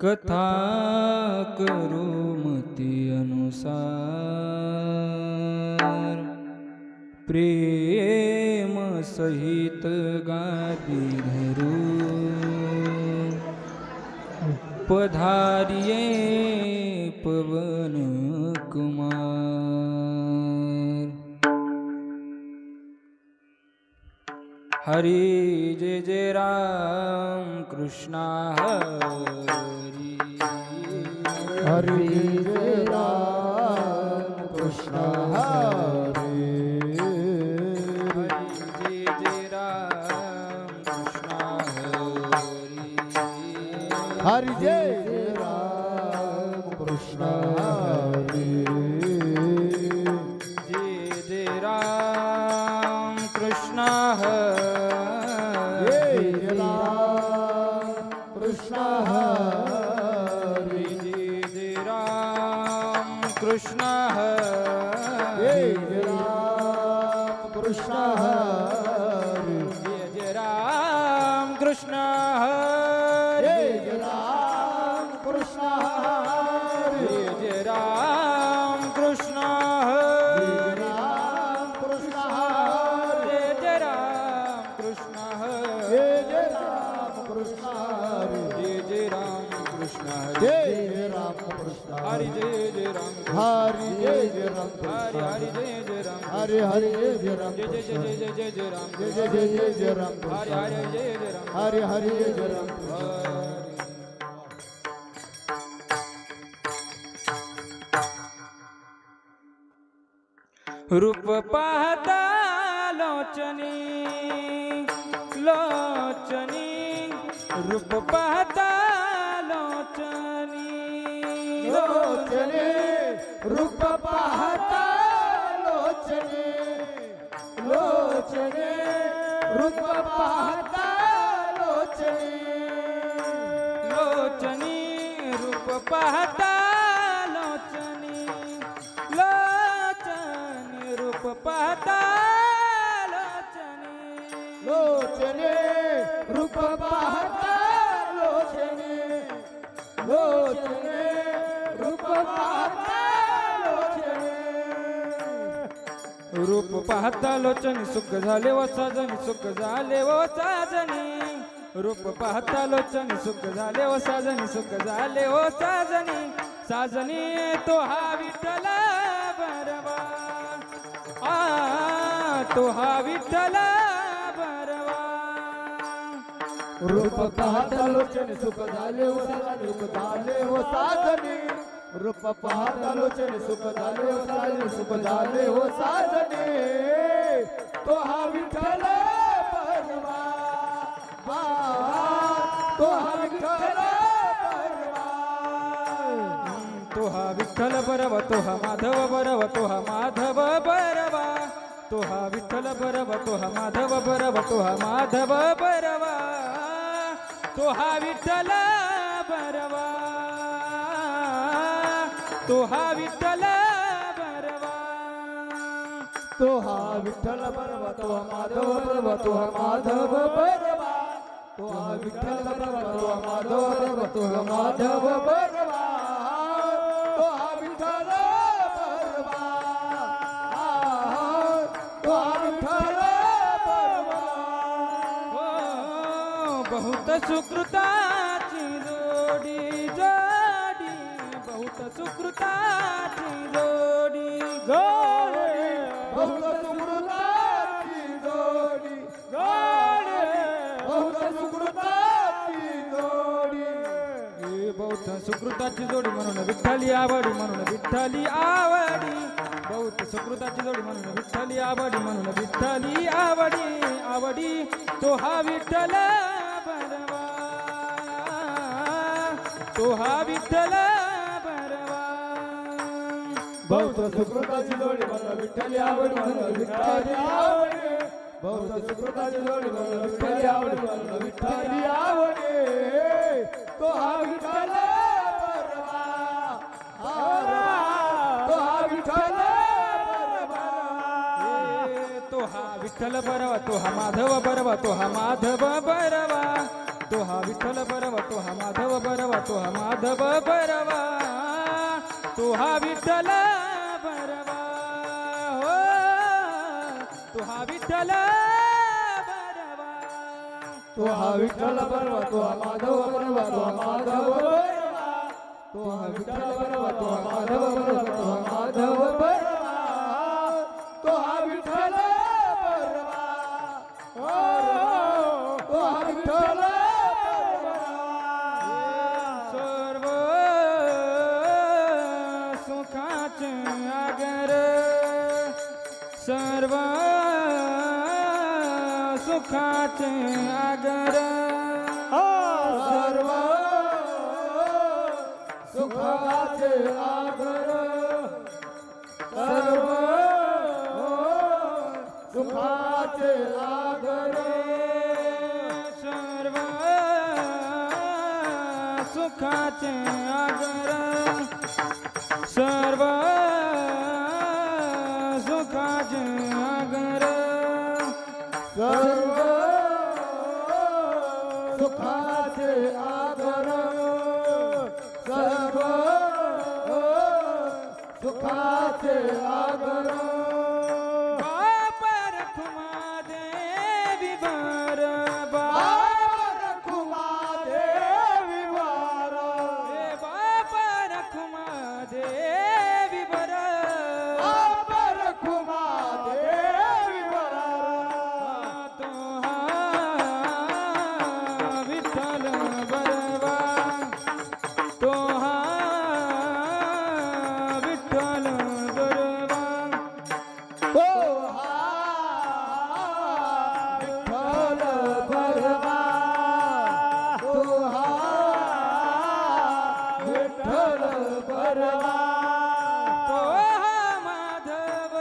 कथा करू मती अनुसार प्रेम सहित गादी धरू पधारिये पवन कुमार। हरि जय जय राम कृष्णा हरि हरि जय राम कृष्णा हरि जय जय राम कृष्णा हरि हरि जय राम कृष्णा हरि जय जय राम कृष्णा हरि जय राम कृष्णा हरि कृष्ण जय राम कृष्णा हरि जय राम कृष्ण हरि जय राम कृष्णा हरि जय राम कृष्ण हरि राम कृष्णा हरि जय राम कृष्ण हरि जय राम कृष्णा हरि जय राम कृष्ण हरि जय राम कृष्णा हरि जय राम हरि जय राम हरि हरि जय राम हरि हरि जय राम जय जय जय जय जय जय राम जय जय जय राम हरि हरि जय राम हरि हरि जय राम रूप पाहता लोचनी लोचनी रूप पाहता लोचनी लोचने रूप पाहता लोचने लोचने रूप पाहता लोचने लोचनी रूप पाहता लोचनी लोचनी रूप पाहता लोचनी लोचने रूप पाहता लोचने लोचने रूप पाहता लोचने रूप पाहता लोचनी सुख झाले व साजनी सुख झाले व साजनी रूप पाहता लोचनी सुख झाले व साजनी सुख झाले व साजनी साजनी तो हा विठ्ठल बरवा तो हा विठ्ठल बरवा रूप पाहता लोचने सुख झाले व साजनी सुख झाले व साजनी रूप पाहता लोचने सुख झाले व साजनी सुख झाले व साजनी तो हा विठ्ठल बरवा तो हा विठ्ठल बरवा तो हा विठ्ठल बरवा तो हा माधव बरवा तो हा माधव बरवा तो हा विठ्ठल बरवा तो हा माधव बरवा तो हा माधव बरवा तो हा विठ्ठल बरवा तो हा विठ्ठल बरवा तो हा विठ्ठल बरवा तो हा माधव बरवा तो हा माधव बरवा तो हा विठ्ठल बरवा तो हा माधव बरवा तो हा माधव बरवा तो हा विठ्ठल बरवा तो हा विठ्ठल बरवा हो बहुत सुकृताची जोडी जोडी बहुत सुकृताची जोडी गोडे बहुत सुकृताची जोडी गोडे बहुत सुकृताची जोडी बहुत सुकृताची जोडी म्हणून विठ्ठली आवडी म्हणून विठ्ठली आवडी बहुत सुकृताची जोडी म्हणून विठ्ठली आवडी म्हणून विठ्ठली आवडी आवडी तो हा विठ्ठल बरवा तो हा विठ्ठल बरवा बहुत सुकृताची जोडी म्हणून विठ्ठली आवडी म्हणून विठ्ठली आवडी बहुत सुकृताची जोडी म्हणून विठ्ठली आवडी म्हणून विठ्ठली आवडी तो हा विठ्ठल बरवा तो हा विठ्ठल बरवा तो हा विठ्ठल बरवा तो हा माधव बरवा तो हा माधव बरवा तो हा विठ्ठल बरवा तो हा माधव बरवा तो हा माधव बरवा तो हा विठ्ठल बरवा हो तो हा विठ्ठल बरवा तो हा विठ्ठल बरवा तो हा माधव बरवा तो हा माधव बरवा तो हा विठ्ठल बरवा तो हा माधव बरवा तो हा माधव बरवा तो हा विठ्ठल बरवा तो हा विठ्ठल सर्व सुखाचे आगर सर्व सुखाचे आगर सर्व सुखाचे आगर सर्व सुखाचे आगर सर्व सुखाचे आगर सर्व सुखाचे आगर सर्व सुखाचे आगर सर्व सुखाचे आगर बापर खुमा देवी बर बापर खुमा देवी वार बापर खुमा देवी बर बापर खुमा देवी वार तो हा विठ्ठल बरवा तो हा विठ्ठल बरवा तो हा विठ्ठल बरवा तो हा विठ्ठल बरवा तो हा माधव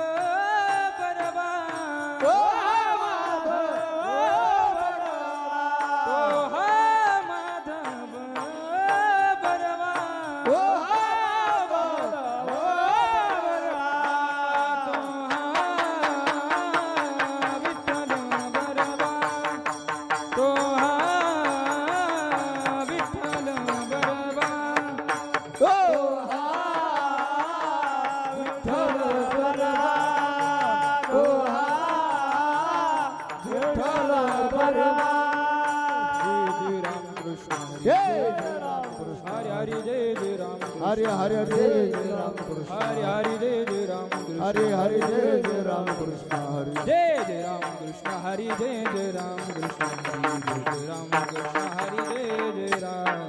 बरवा तो हा माधव तो बरवा हा माधव बरवा तो हा माधव बरवा तो हा विठ्ठल बरवा तो हा विठ्ठल बरवा तो हा विठ्ठल बरवा तो हा विठ्ठल बरवा जय राम कृष्ण जय जय राम कृष्ण हरे हरे जय जय राम कृष्ण हरे हरे जय जय राम कृष्ण हरे हरे जय जय राम कृष्ण हरे हरे जय जय राम कृष्ण हरे जय जय राम कृष्ण हरि जय जय राम कृष्ण हरि जय जय राम कृष्ण हरि जय जय राम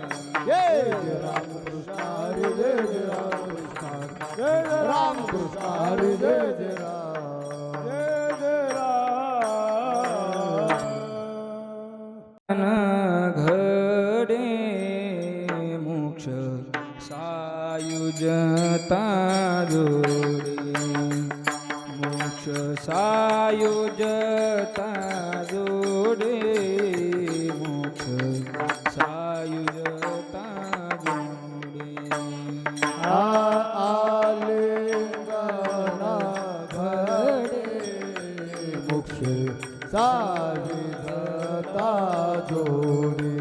जय जय राम कृष्ण हरे जय जय राम कृष्ण जय जय राम कृष्ण हरे जय जय राम जय जय राम घडे मोक्ष सायुजता जोडे मोक्ष सायुजता जोडे मोक्ष सायुजता जोडे आलिंगना घडे मोक्ष साविधता जोडे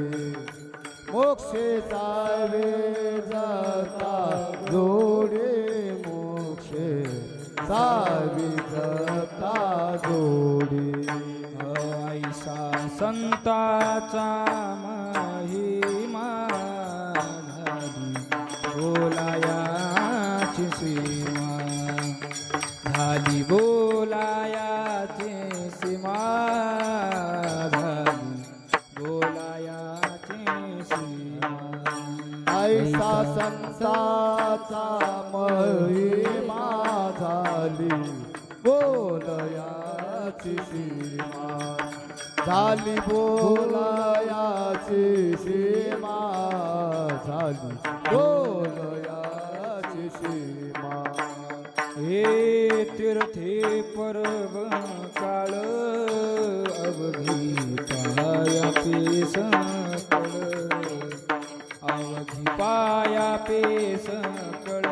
मोक्षे साविधता जोडे मोक्षे साविधता जोडे ऐसा संताचा महिमा झाली बोलायाची सीमा झाली बोलायाची सीमा झाली बोलायाची सीमा ऐसा संताचा महिमा झाली बोलयाची सीमा झाली बोलयाची सीमा झाली बोलयाची सीमा हे तीर्थे पर्व काळ अवघी पाया पेस अवघी पाया पेस कळ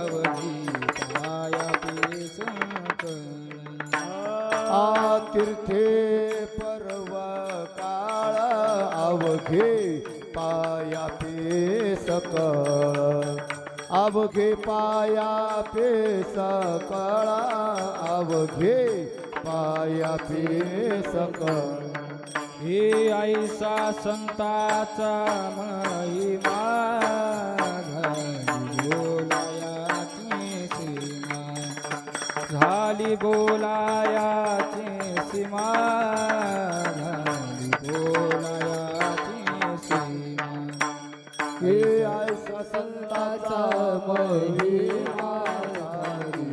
अवघी पाया पेस कळ तीर्थे पर्व काळ अवघे पाया पे सकळ अवघे पाया पे सकळा अवघे पाया पे सकळ हे ऐसा संताचा महिमा झाली बोलायाची सीमा झाली बोलायाची सीमा हे ऐसा संताचा महिमा झाली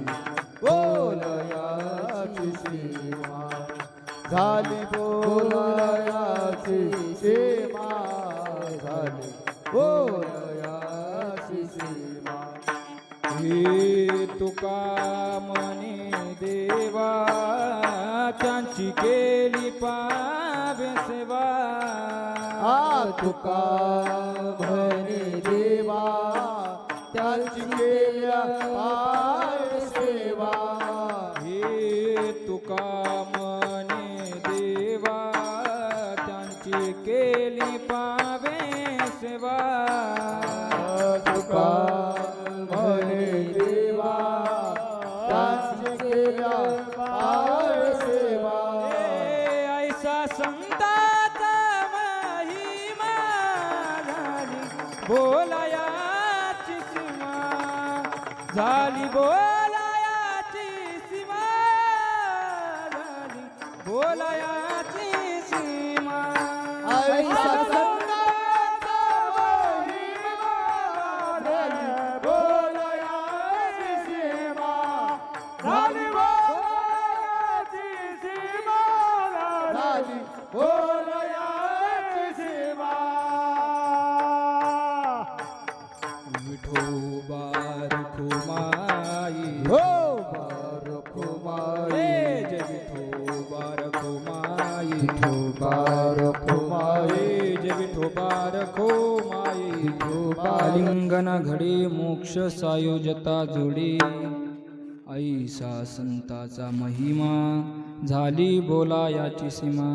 बोलयाची सीमा झाली बोलयाची सीमा झाली बोलयाची सीमा हे तुका म्हणे देवा त्यांची केली पावे सेवा तुका म्हणे देवा त्यांची केल्या पाय सेवा हे तुका म्हणे देवा त्यांची केली पावे सेवा तुका म्हणे देवा त्यांची केल्या पाय सेवा ऐसा संताचा महिमा झाली बोलायाची सीमा झाली बोलायाची सीमा झाली बोलायाची सीमा ऐसा संताचा महिमा झाली बोलयाची सीमा झाली बोलयाची सीमा झाली बोलयाची सीमा विठोबा रखुमाई हो बारकुमारी जय विठोबा रखुमाई बारकुमारी जय विठोबा रखुमाई विठोबा आलिंगन घडी मोक्ष सायोजता जोडी ऐसा संताचा महिमा झाली बोलायाची सीमा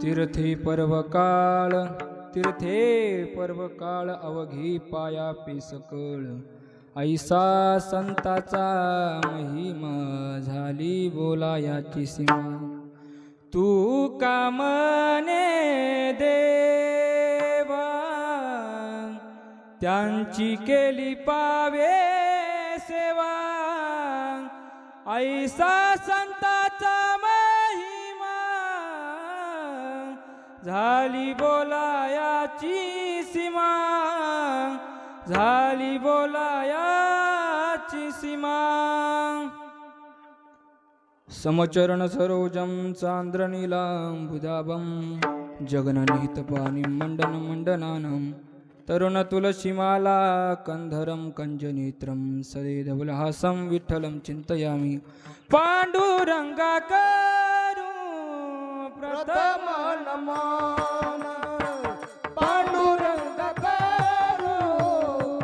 तीर्थे पर्वकाळ अवघी पाया पे सकळ ऐसा संताचा महिमा झाली बोलायाची सीमा तू का म्हणे देवा त्यांची केली पावे सेवा ऐसा संताचा महिमा झाली बोलायाची सीमा झाली बोलायाची सीमा समचरण सरोजं चांद्रनीलांबुदाभं जगननिहितपाणिं मण्डनमण्डनानं तरुणतुलसीमाला कंधरं कञ्जनेत्रं सदेधवलहासं विठ्ठलं चिन्तयामि पाण्डुरङ्गाकरू प्रथम नमन पांडुरंगाकरू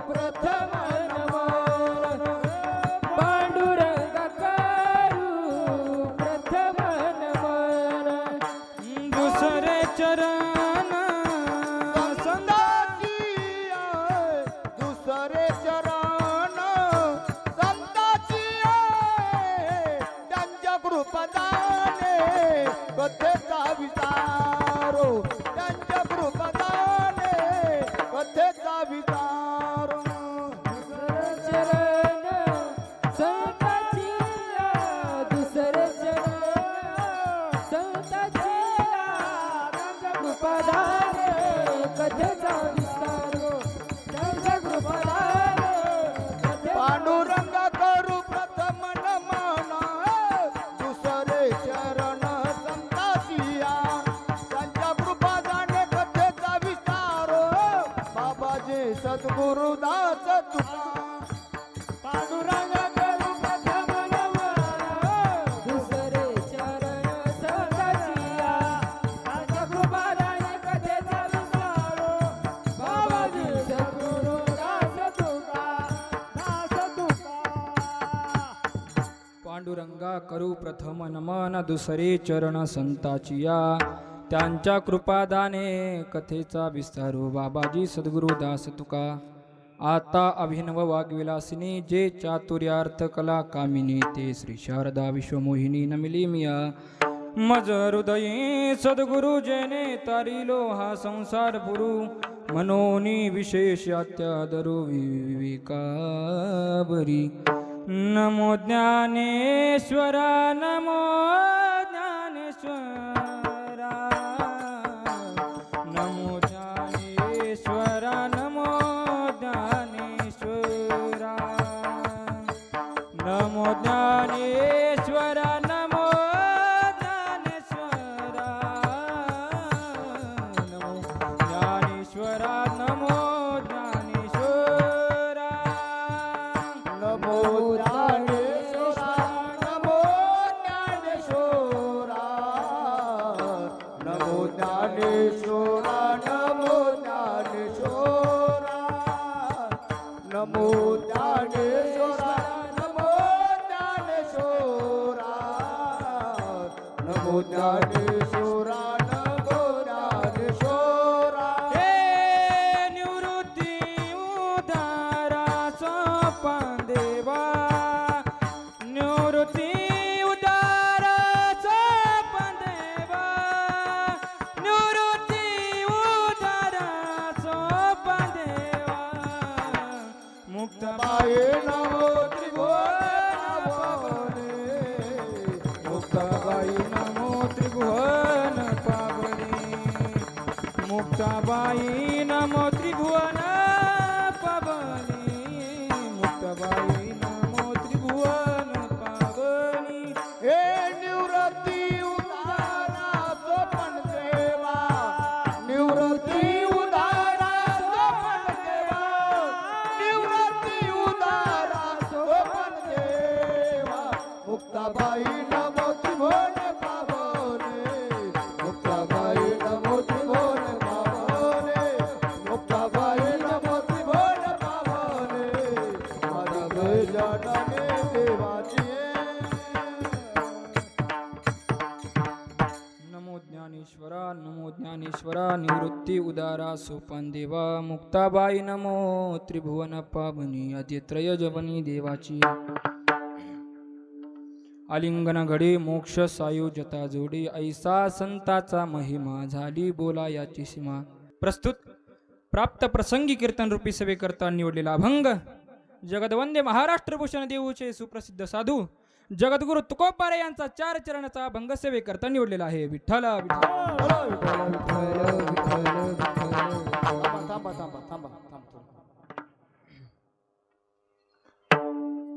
प्रथम नमन पांडुरंगाकरू प्रथम नमन दुसरे चरण संताची आहे, दुसरे चरण संताची आहे, त्यांच्या कृपदाने कथेचा विचारो त्यांच्या कृपदाने कथेचा विचारो चरण संताची दुसरे चरण संताची कृपादाने कथेचा विस्तार त्यांच्या कृपादाने पांडुरंग करू प्रथम नमन दुसरे चरण संतासिया त्यांच्या कृपादाने कथेचा विस्तारो बाबाजी सद्गुरुदास तुका पांडुरंग करू प्रथम नमन दुसरे चरण संताचिया त्यांच्या कृपादाने कथेचा विस्तार बाबाजी सद्गुरु दास तुका पांडुरंगा करू प्रथम नमन दुसरे चरण संताचिया त्यांच्या कृपादाने कथेचा विस्तारू बाबाजी सद्गुरुदास तुका. आता अभिनव वाग्विलासिनी जे चातुर्यार्थ कला कामिनी ते श्री शारदा विश्वमोहिनी नमिली मिया. मज हृदयी सद्गुरु जेने तारिलो हा संसार पुरू. मनोनी विशेष अत्यादरू विवेकाबरी. नमो ज्ञानेश्वरा नमो ज्ञानेश्वरा. नमो ज्ञानेश्वरा नमो ज्ञानेश्वरा. नमो ज्ञानेश्वरा नमो ज्ञानेश्वरा. नमो ज्ञानेश्वरा नमो ज्ञानेश्वरा. नमो ज्ञानेश्वरा नमो ज्ञानेश्वरा. नमो ज्ञानेश्वरा नमो ज्ञानेश्वरा. नमो ज्ञानेश्वरा नमो ज्ञानेश्वरा. नमो ज्ञानेश्वरा नमो ज्ञानेश्वरा. हे निवृत्ती उदारा सोपान देवा. निवृत्ती उदारा सोपान देवा. निवृत्ती उदारा सोपान देवा. मुक्तबाई बाये नमो त्रिभुवन पावने. मुक्ताबाई नमो त्रिभुवन पावनी. मुक्ताबाई नमो त्रिभुवन पावनी. मुक्ताबाई नमो त्रिभुवन पावनी. हे निवृत्ती उदारा सोपन देवा. निवृत्ती उदारा सोपन देवा. निवृत्ती उदारा सोपन देवा. मुक्ताबाई नमो त्रिभुवन पावने. मुक्ताबाई नमो त्रिभुवन पावने. मुक्ताबाई नमो त्रिभुवन पावने. माधव जनने देवाची. नमो ज्ञानेश्वरा नमो ज्ञानेश्वरा. निवृत्ती उदारा सोपान देवा. मुक्ताबाई नमो त्रिभुवन पावनी. आदित्रय जवनी देवाची. आलिंगन घडी मोक्ष सायुजता जोडी. ऐसा संताचा महिमा झाली बोला याची सीमा. प्रस्तुत प्राप्त प्रसंगी कीर्तन रूपी सेवेकरता निवडलेला अभंग जगदवंदे महाराष्ट्रभूषण देऊचे सुप्रसिद्ध साधू जगद्गुरु तुकोबारे यांचा 4 चरणाचा अभंग सेवेकरता निवडलेला आहे. विठ्ठल विठ्ठल. थांबा थांबा थांबा थांबा.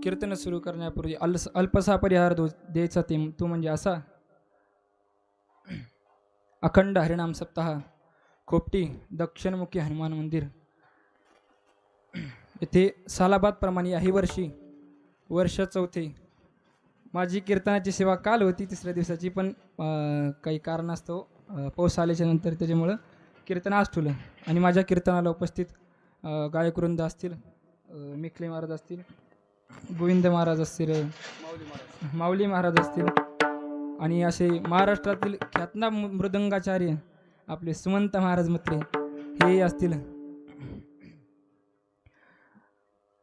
कीर्तन सुरू करण्यापूर्वी अल्पसा परिहार द्यायचा तो म्हणजे असा. अखंड हरिनाम सप्ताह खोपटी दक्षिणमुखी हनुमान मंदिर येथे सालाबाद प्रमाणे याही वर्षी वर्ष 4 माझी कीर्तनाची सेवा काल होती 3ऱ्या दिवसाची, पण काही कारणास्तव पाऊस आल्याच्या नंतर त्याच्यामुळं कीर्तन आज ठेवलं. आणि माझ्या कीर्तनाला उपस्थित गायकवृंद असतील, मिखले महाराज असतील, गोविंद महाराज असतील, माऊली महाराज असतील आणि असे महाराष्ट्रातील ख्यातनाम मृदंगाचार्य आपले सुमंत महाराज मत्रे हे असतील.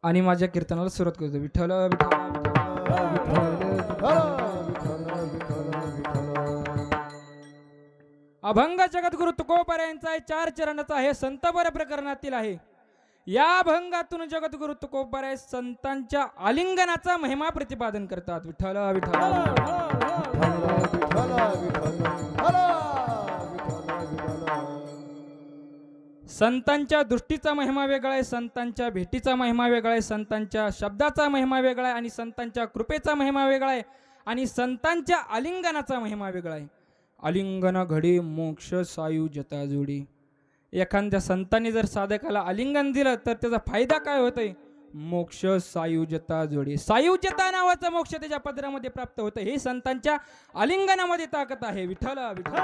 आणि माझ्या कीर्तनाला सुरुवात करतो. विठ्ठल विठ्ठल अभंग जगद्गुरु तुकोबारे यांचा 4 चरणाचा आहे. संतबर प्रकरणातील आहे. या अभंगातून जगद्गुरु तुकोबारे संतांच्या आलिंगनाचा महिमा प्रतिपादन करतात. विठ्ठल विठ्ठल. संतांच्या दृष्टीचा महिमा वेगळा आहे, संतांच्या भेटीचा महिमा वेगळा आहे, संतांच्या शब्दाचा महिमा वेगळा आहे आणि संतांच्या कृपेचा महिमा वेगळा आहे आणि संतांच्या आलिंगनाचा महिमा वेगळा आहे. आलिंगन घडी मोक्ष सायुज्यता जोडी. एखाद्या संतांनी जर साधकाला आलिंगन दिलं तर त्याचा फायदा काय होतोय? मोक्ष सायुज्यता जोडी. सायुज्यता नावाचा मोक्ष त्याच्या पदरामध्ये प्राप्त होतं. हे संतांच्या आलिंगनामध्ये ताकद आहे. विठ्ठल विठ्ठल.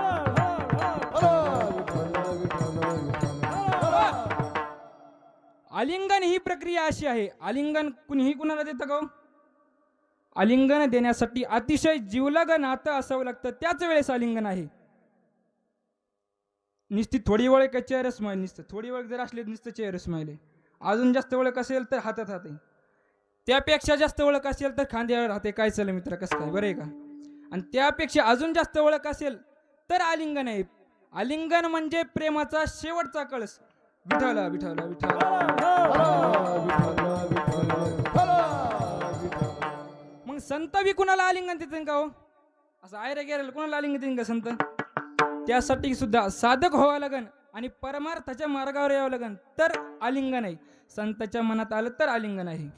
आलिंगन ही प्रक्रिया अशी आहे. आलिंगन कुणीही कुणाला देतं का? आलिंगन देण्यासाठी अतिशय जीवलग नातं असावं लागतं, त्याच वेळेस आलिंगन आहे. नुसती थोडी वेळ का चेअर स्माईल नुसतं थोडी वेळ जर असली नुसतं चेअर स्माईल आहे. अजून जास्त ओळख असेल तर हातात हात आहे. त्यापेक्षा जास्त ओळख असेल तर खांद्यावर हाते. काय चाललं मित्र कसं काय बरं आहे का. आणि त्यापेक्षा अजून जास्त ओळख असेल तर आलिंगन आहे. आलिंगन म्हणजे प्रेमाचा शेवटचा कळस. विठ्ठला विठ्ठला मग संत बी कुणाला आलिंगन देतील का हो. असं आयरे गेलेलं कुणाला आलिंगन देतील का संत. त्यासाठी सुद्धा साधक व्हावं लागन आणि परमार्थाच्या मार्गावर यावं लागन तर आलिंगन आहे. संताच्या मनात आलं तर आलिंगन आहे.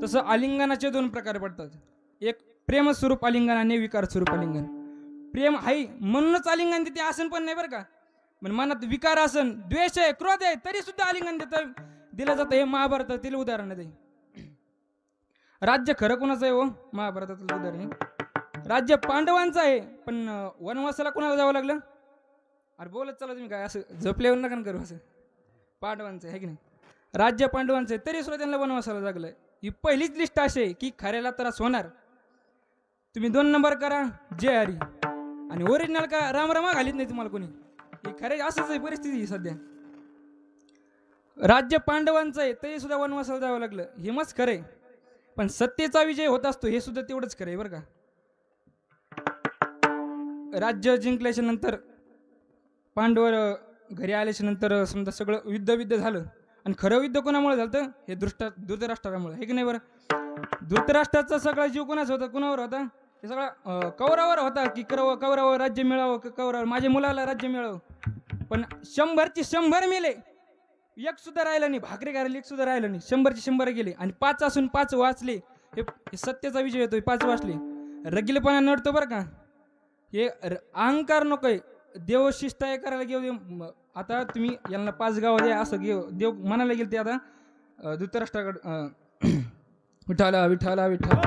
तसं आलिंगनाचे दोन प्रकार पडतात. एक प्रेमस्वरूप आलिंगन आणि विकार स्वरूप आलिंगन. प्रेम आहे म्हणूनच आलिंगन देते असं पण नाही बरं का. पण मनात विकार असन द्वेष आहे क्रोध आहे तरी सुद्धा आलिंगन दिलं जातं. हे महाभारतातील उदाहरण आहे. राज्य खरं कोणाचं आहे हो महाभारतातील उदाहरण आहे. राज्य पांडवांचं आहे पण वनवासाला कोणाला जावं लागलं. अरे बोलत चला तुम्ही काय असं झोपल्यावर नका करू. असं पांडवांचं आहे की नाही. राज्य पांडवांचं आहे तरी सुद्धा त्यांना वनवासाला लागलं. ही पहिलीच लिस्ट अशी आहे की खऱ्याला त्रास होणार. तुम्ही 2 नंबर करा जय हरी आणि ओरिजिनल करा रामरामा घालीत नाही तुम्हाला कोणी. ही खरे असंच आहे परिस्थिती सध्या. राज्य पांडवांचं आहे तरी सुद्धा वनवासाला जावं लागलं हे मस्त खरंय. पण सत्तेचा विजय होत असतो हे सुद्धा तेवढंच खरंय बरं का. राज्य जिंकल्याच्या नंतर पांडवर घरी आल्याच्या नंतर समजा सगळं युद्ध झालं आणि खरं युद्ध कोणामुळे झालं हे धृतराष्ट्रामुळे आहे की नाही बरं. धृतराष्ट्राचा सगळा जीव कोणाचा होता कुणावर होता. हे सगळा कौरवावर होता की कौरवावर राज्य मिळावं कौरवावर माझ्या मुलाला राज्य मिळावं. पण 100ची 100 मेले एक सुद्धा राहिलं नाही. भाकरी करायला एक सुद्धा राहिलं नाही. 100ची 100 गेले आणि 5 असून 5 वाचले. हे सत्याचा विजय येतोय. 5 वाचले. रगिलपणा नडतो बरं का. हे अहंकार नकोय. देव शिष्टाय करायला घेऊ. आता तुम्ही यांना 5 गाव द्या असं देव म्हणायला गेल ते आता धृतराष्ट्राकडे विठाला विठाला विठाला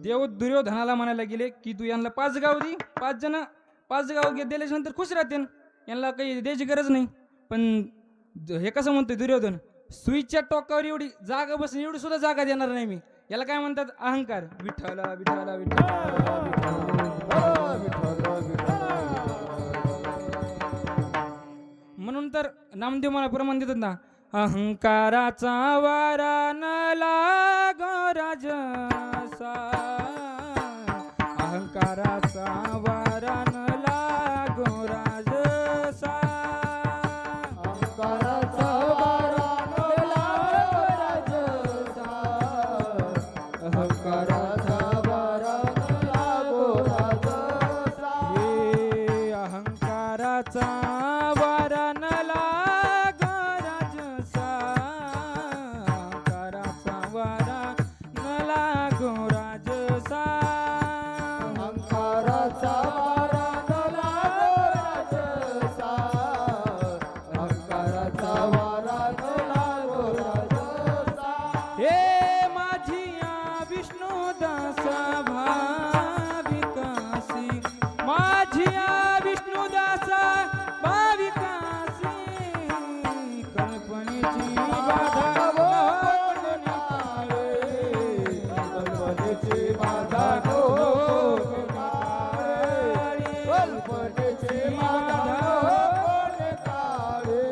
देव दुर्योधनाला म्हणायला गेले की तू यांना 5 गाव दे. 5 जण 5 गाव दिल्याच्या नंतर खुश राहते. यांना काही द्यायची गरज नाही. पण हे कसं म्हणतोय दुर्योधन सुईच्या टोकावर एवढी जागा बसून एवढी सुद्धा जागा देणार नाही मी. याला काय म्हणतात अहंकार. विठ्ठला विठ्ठला विठ्ठला म्हणून तर नामदेव मला प्रमाण देतात ना. अहंकाराचा वारा न लागो राजसा. अहंकाराचा वारा न लागो राजसा. अहंकाराचा वारा न लागो राजसा. अहंकाराचा वारा न लागो राजसा. हे अहंकाराचा वारा न लागो राजसा. अहंकाराचा वारा न लागो राजसा. अहंकाराचा वारा न लागो राजसा. अहंकाराचा वारा न लागो राजसा. हे माझिया विष्णुदासा भाविकासी. माझिया विष्णुदासा भाविकासी. कल्पनेची बाधा कोण टाळे. कल्पनेची बाधा कोण टाळे. कल्पनेची बाधा कोण टाळे.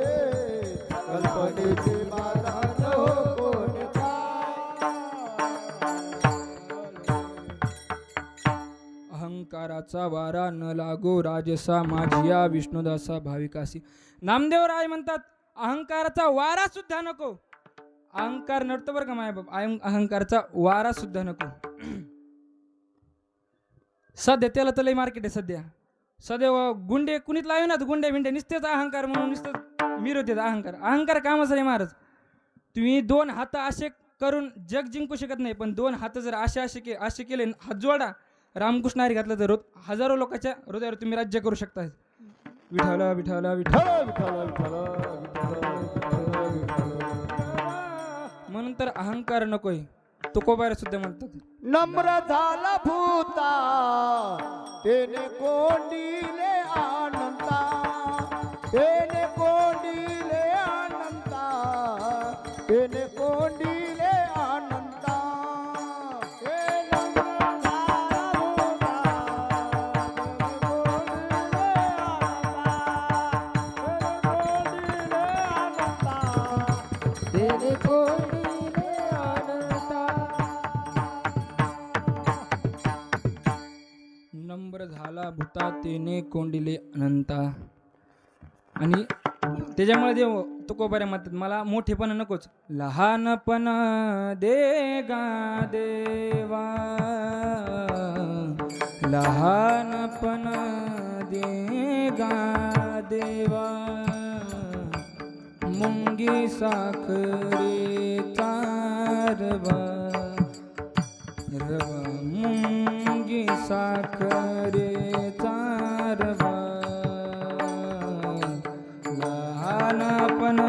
कल्पनेची बाधा कोण टाळे. अहंकाराचा वारा न लागो राजसा. माझिया विष्णुदासा भाविकासी. नामदेव राय म्हणतात अहंकाराचा वारा सुद्धा नको. अहंकार नडतो बरं का माय बाप. अहंकाराचा वारा सुद्धा नको. सध्या त्याला तर लय मार्केट आहे सध्या. सध्या गुंडे कुणीच लावे ना गुंडे बिंडे निसतेच अहंकार म्हणून नुसतं मिरवतात. अहंकार कामाचा नाही महाराज. तुम्ही 2 हात असे करून जग जिंकू शकत नाही. पण 2 हात जर असे केले हात जोडा रामकृष्ण हरी घातला तर हजारो लोकांच्या हृदयावर तुम्ही राज्य करू शकता. विठाला विठाला विठाला. म्हणून तर अहंकार नकोय. तुकोबार सुद्धा म्हणतात नम्र झाला भूता तेने कोंडीले अनंता. तेने कोंडीले अनंता. तेने कोंडीले अनंता. हे नम्र झाला भूता देणे कोंडिले अनंता. नम्र झाला भूता तेने कोंडिले अनंता. आणि त्याच्यामुळे देव तुकोबाऱ्या म्हणतात मला मोठेपणा नकोच, लहानपण दे गा देवा, लहानपण दे गा देवा. मुंगी साखरेचा रवा, रवा मुंगी साखरेचा रवा. लहानपण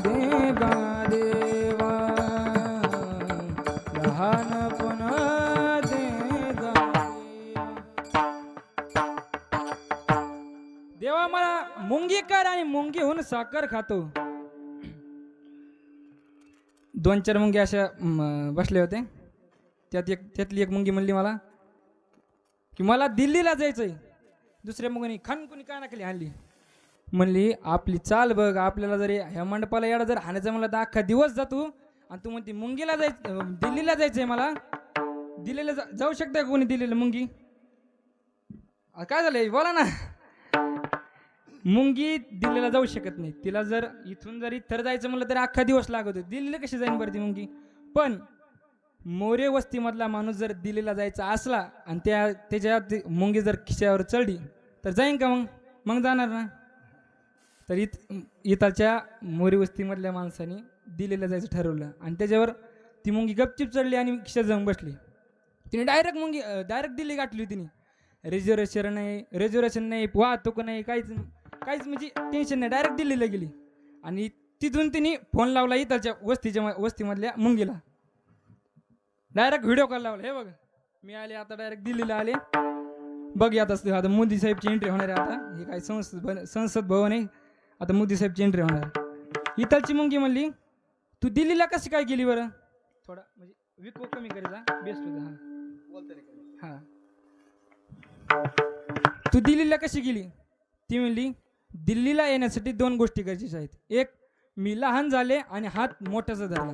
दे गा देवा, लहानपण दे गा देवा. मला मुंगी कर आणि मुंगीहून साखर खातो. 2-4 मुंगी अशा बसले होते. त्यातली एक मुंगी म्हणली मला की मला दिल्लीला जायचंय. दुसऱ्या मुंगीने खणकुनी कानाखाली आणली. म्हणली आपली चाल बघ, आपल्याला जरी ह्या मंडपाला याडा जर हाणायचं म्हणलं तर अख्खा दिवस जातो आणि तू म्हणते मुंगीला जायचं, दिल्लीला जायचंय मला. दिल्लीला जाऊ शकता कोणी दिल्लीला मुंगी? काय झालंय बोला ना. मुंगी दिल्लीला जाऊ शकत नाही. तिला जर इथून जर इथं जायचं म्हणलं तरी अख्खा दिवस लागत होता. दिल्लीला कशी जाईन बरं ती मुंगी? पण मोरे वस्तीमधला माणूस जर दिल्लीला जायचा असला आणि त्याच्या मुंगी जर खिशावर चढली तर जाईन का? मग जाणार ना. तर इथालच्या मोरी वस्तीमधल्या माणसाने दिल्लीला जायचं ठरवलं आणि त्याच्यावर ती मुंगी गपचिप चढली आणि खिशात जाऊन बसली. तिने डायरेक्ट दिल्ली गाठली. तिने रिझर्वेशन नाही, वाहतूक नाही, काहीच म्हणजे टेन्शन नाही. डायरेक्ट दिल्लीला गेली आणि तिथून तिने फोन लावला इथालच्या वस्तीमधल्या मुंगीला. डायरेक्ट व्हिडिओ कॉल लावला. हे बघ मी आले आता, डायरेक्ट दिल्लीला आले. बघ आता मोदी साहेबची एंट्री होणार आहे. आता हे काय संसद भवन आहे. आता मोदी साहेबची एंट्री होणार. इथालची मुंगी म्हणली तू दिल्लीला कशी काय गेली बरं? थोडा म्हणजे विको कमी करायचा बेस्ट होता. हा तू दिल्लीला कशी गेली? ती म्हणली दिल्लीला येण्यासाठी 2 गोष्टी गरजेच्या आहेत. एक, मी लहान झाले आणि हात मोठ्याचा धरला.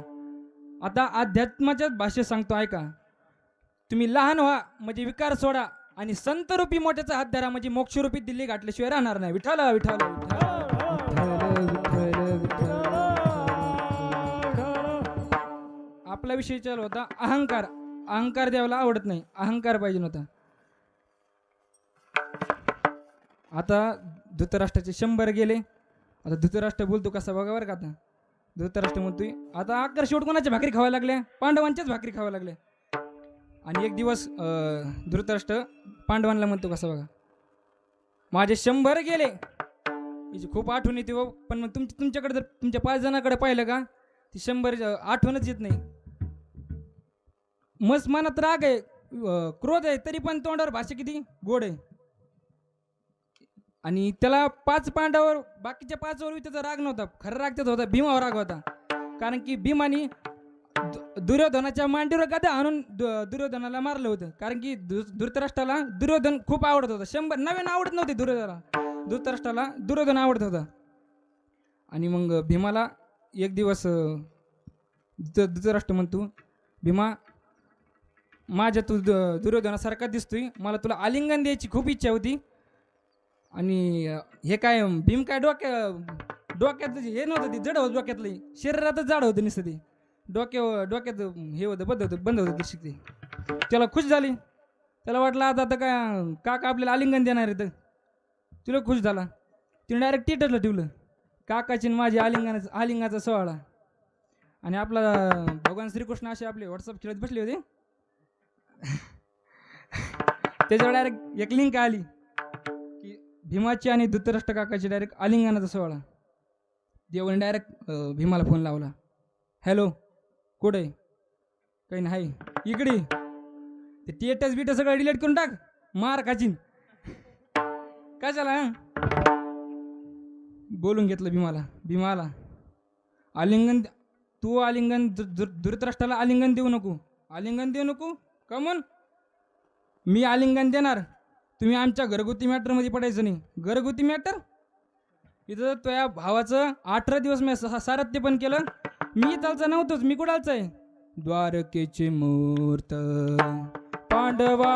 आता अध्यात्माच्याच भाषेत सांगतो ऐका. तुम्ही लहान व्हा म्हणजे विकार सोडा आणि संतरूपी मोठ्याचा हात धरा म्हणजे मोक्षरूपी दिल्ली गाठल्याशिवाय राहणार नाही. विठ्ठल विठ्ठल आपला विषय चालू होता अहंकार. अहंकार द्यायला आवडत नाही, अहंकार पाहिजे नव्हता. आता धृतराष्ट्राचे 100 गेले. आता धृतराष्ट्र बोलतो कसा बघा बरं का. आता धृतराष्ट्र म्हणतोय आता अक्कर शेवट कोणाच्या भाकरी खाव्या लागल्या? पांडवांच्याच भाकरी खाव्या लागल्या. आणि एक दिवस धृतराष्ट्र पांडवांना म्हणतो कसा बघा, माझे 100 गेले. हिची खूप आठवण येते. पण मग तुमच्याकडे जर तुमच्या 5 जणांकडे पाहिलं का ती 100 आठवणच येत नाही. मस्त मनात राग आहे, क्रोध आहे, तरी पण तोंडावर भाषा किती गोड आहे. आणि त्याला 5 पांडवावर बाकीच्या 5वर त्याचा राग नव्हता. खरा राग त्याचा होता भीमावर राग होता. कारण की भीमाने दुर्योधनाच्या मांडीवर गदा आणून दुर्योधनाला मारलं होतं. कारण की धृतराष्ट्राला दुर्योधन खूप आवडत होता. 100 नवीन आवडत नव्हते धृतराष्ट्राला दुर्योधन आवडत होता. आणि मग भीमाला एक दिवस धृतराष्ट्र म्हणतो भीमा माझ्या तू दुर्योधनासारखा दिसतोय, मला तुला आलिंगन द्यायची खूप इच्छा होती. आणि हे काय भीम काय डोक्यात हे नव्हतं, ते जड होतं डोक्यातलं, शरीरातच जाड होतं नुसतं. ते डोक्यात हे होतं बंद होतं ते शिकते. त्याला खुश झाली. त्याला वाटलं आता काय काका आपल्याला आलिंगन देणार आहे. तर तुला खुश झाला. तिने डायरेक्ट स्टेटसला ठेवलं काकाची माझी आलिंगाचा सोहळा. आणि आपला भगवान श्रीकृष्ण असे आपले व्हॉट्सअप खेळत बसले होते. त्याच्यावर डायरेक्ट एक लिंक आली की भीमाची आणि धृतराष्ट्र काकाची डायरेक्ट आलिंगनाचा सोहळा. देवाने डायरेक्ट भीमाला फोन लावला. हॅलो कुठे? काही नाही इकडे. ते टेटस बिट सगळं डिलीट करून टाक, मार खाचीन. कशाला? बोलून घेतलं भीमाला आलिंगन. तू आलिंगन धृतराष्ट्राला आलिंगन देऊ नको. का म्हणून? मी आलिंगन देणार, तुम्ही आमच्या घरगुती मॅटरमध्ये पडायचं नाही. घरगुती मॅटर इथं तुझ्या भावाचं 18 दिवस मी सारथ्य पण केलं मी चालचा नव्हतोच, मी कुडालचा आहे. द्वारकेची मूर्त पांडवा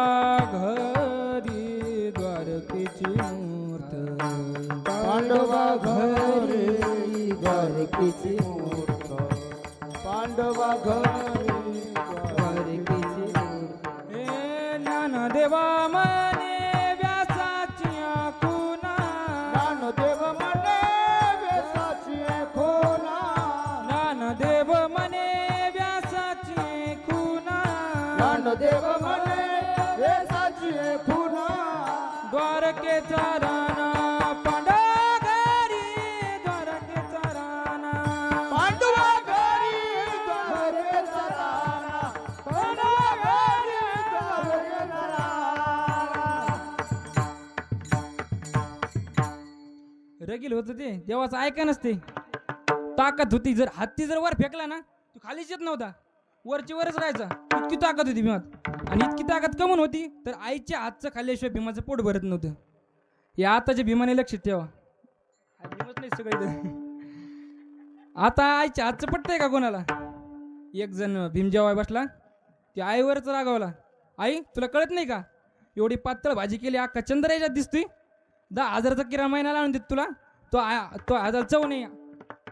घरी, द्वारकेची मूर्त पांडवा घरी द्वारकेची मूर्त, पांडवा घरी द्वारकेची मूर्त. हे ज्ञानदेवा म्हणे व्यासाची खुना, ज्ञानदेव म्हणे व्यासाची खुना, ज्ञानदेव म्हणे व्यासाची खुना, ज्ञानदेव म्हणे व्यासाची खुना. द्वारकेचा राणा पांडवा घरी, द्वारकेचा राणा पांडवा घरी द्वारकेचा राणा, पांडवा घरी द्वारकेचा राणा. रगील होतं ते देवाचं ऐका नसते. ताकद होती, जर हत्ती जर वर फेकला ना तू खालीच येत नव्हता, वरची वरच राहायचा. इतकी ताकद होती भीमात. आणि इतकी ताकद कमून होती तर आईच्या हातचं खाल्ल्याशिवाय भीमाचं पोट भरत नव्हतं. या आताच्या भीमाने लक्ष ठेवा. हा भीमच नाही सगळे आता आईच्या हातचं पटतंय का कोणाला. एक जण भीम जेवाय बसला, ती आईवरच रागावला. आई तुला कळत नाही का, एवढी पातळ भाजी केली अख्खा चंद्र याच्यात दिसतोय, 10,000चा किराणा महिना लावून देत तुला, तो आजार चव नाही,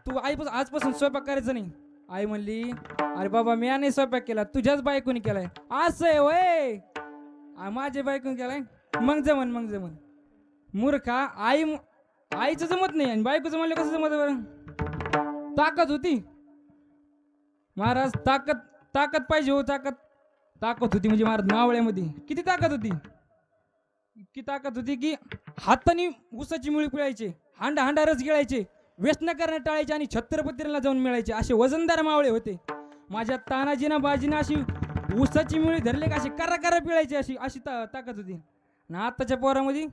तू आजपासून स्वयंपाक करायचं नाही. आई म्हणली अरे बाबा मी नाही स्वयंपाक केला, तुझ्याच बायकोनी केलाय. असं आहे वय, माझ्या बायकोनी केलाय, मग जमन. मूर्खा, आईचं जमत नाही आणि बायकोचं म्हणलं कसं जमत बरं. ताकद होती महाराज, ताकद पाहिजे हो. ताकद होती म्हणजे महाराज मावळ्यामध्ये किती ताकद होती. इतकी ताकद होती की हाताने ऊसाची मुळी पिळायचे, हांडा रस गिळायचे, व्यसन करणं टाळायचे आणि छत्रपतीला जाऊन मिळायचे. असे वजनदार मावळे होते. माझ्या तानाजीना बाजीना अशी ऊसाची मुळी धरले का अशी करा पिळायची, अशी ताकद होती. आणि आताच्या पोरामध्ये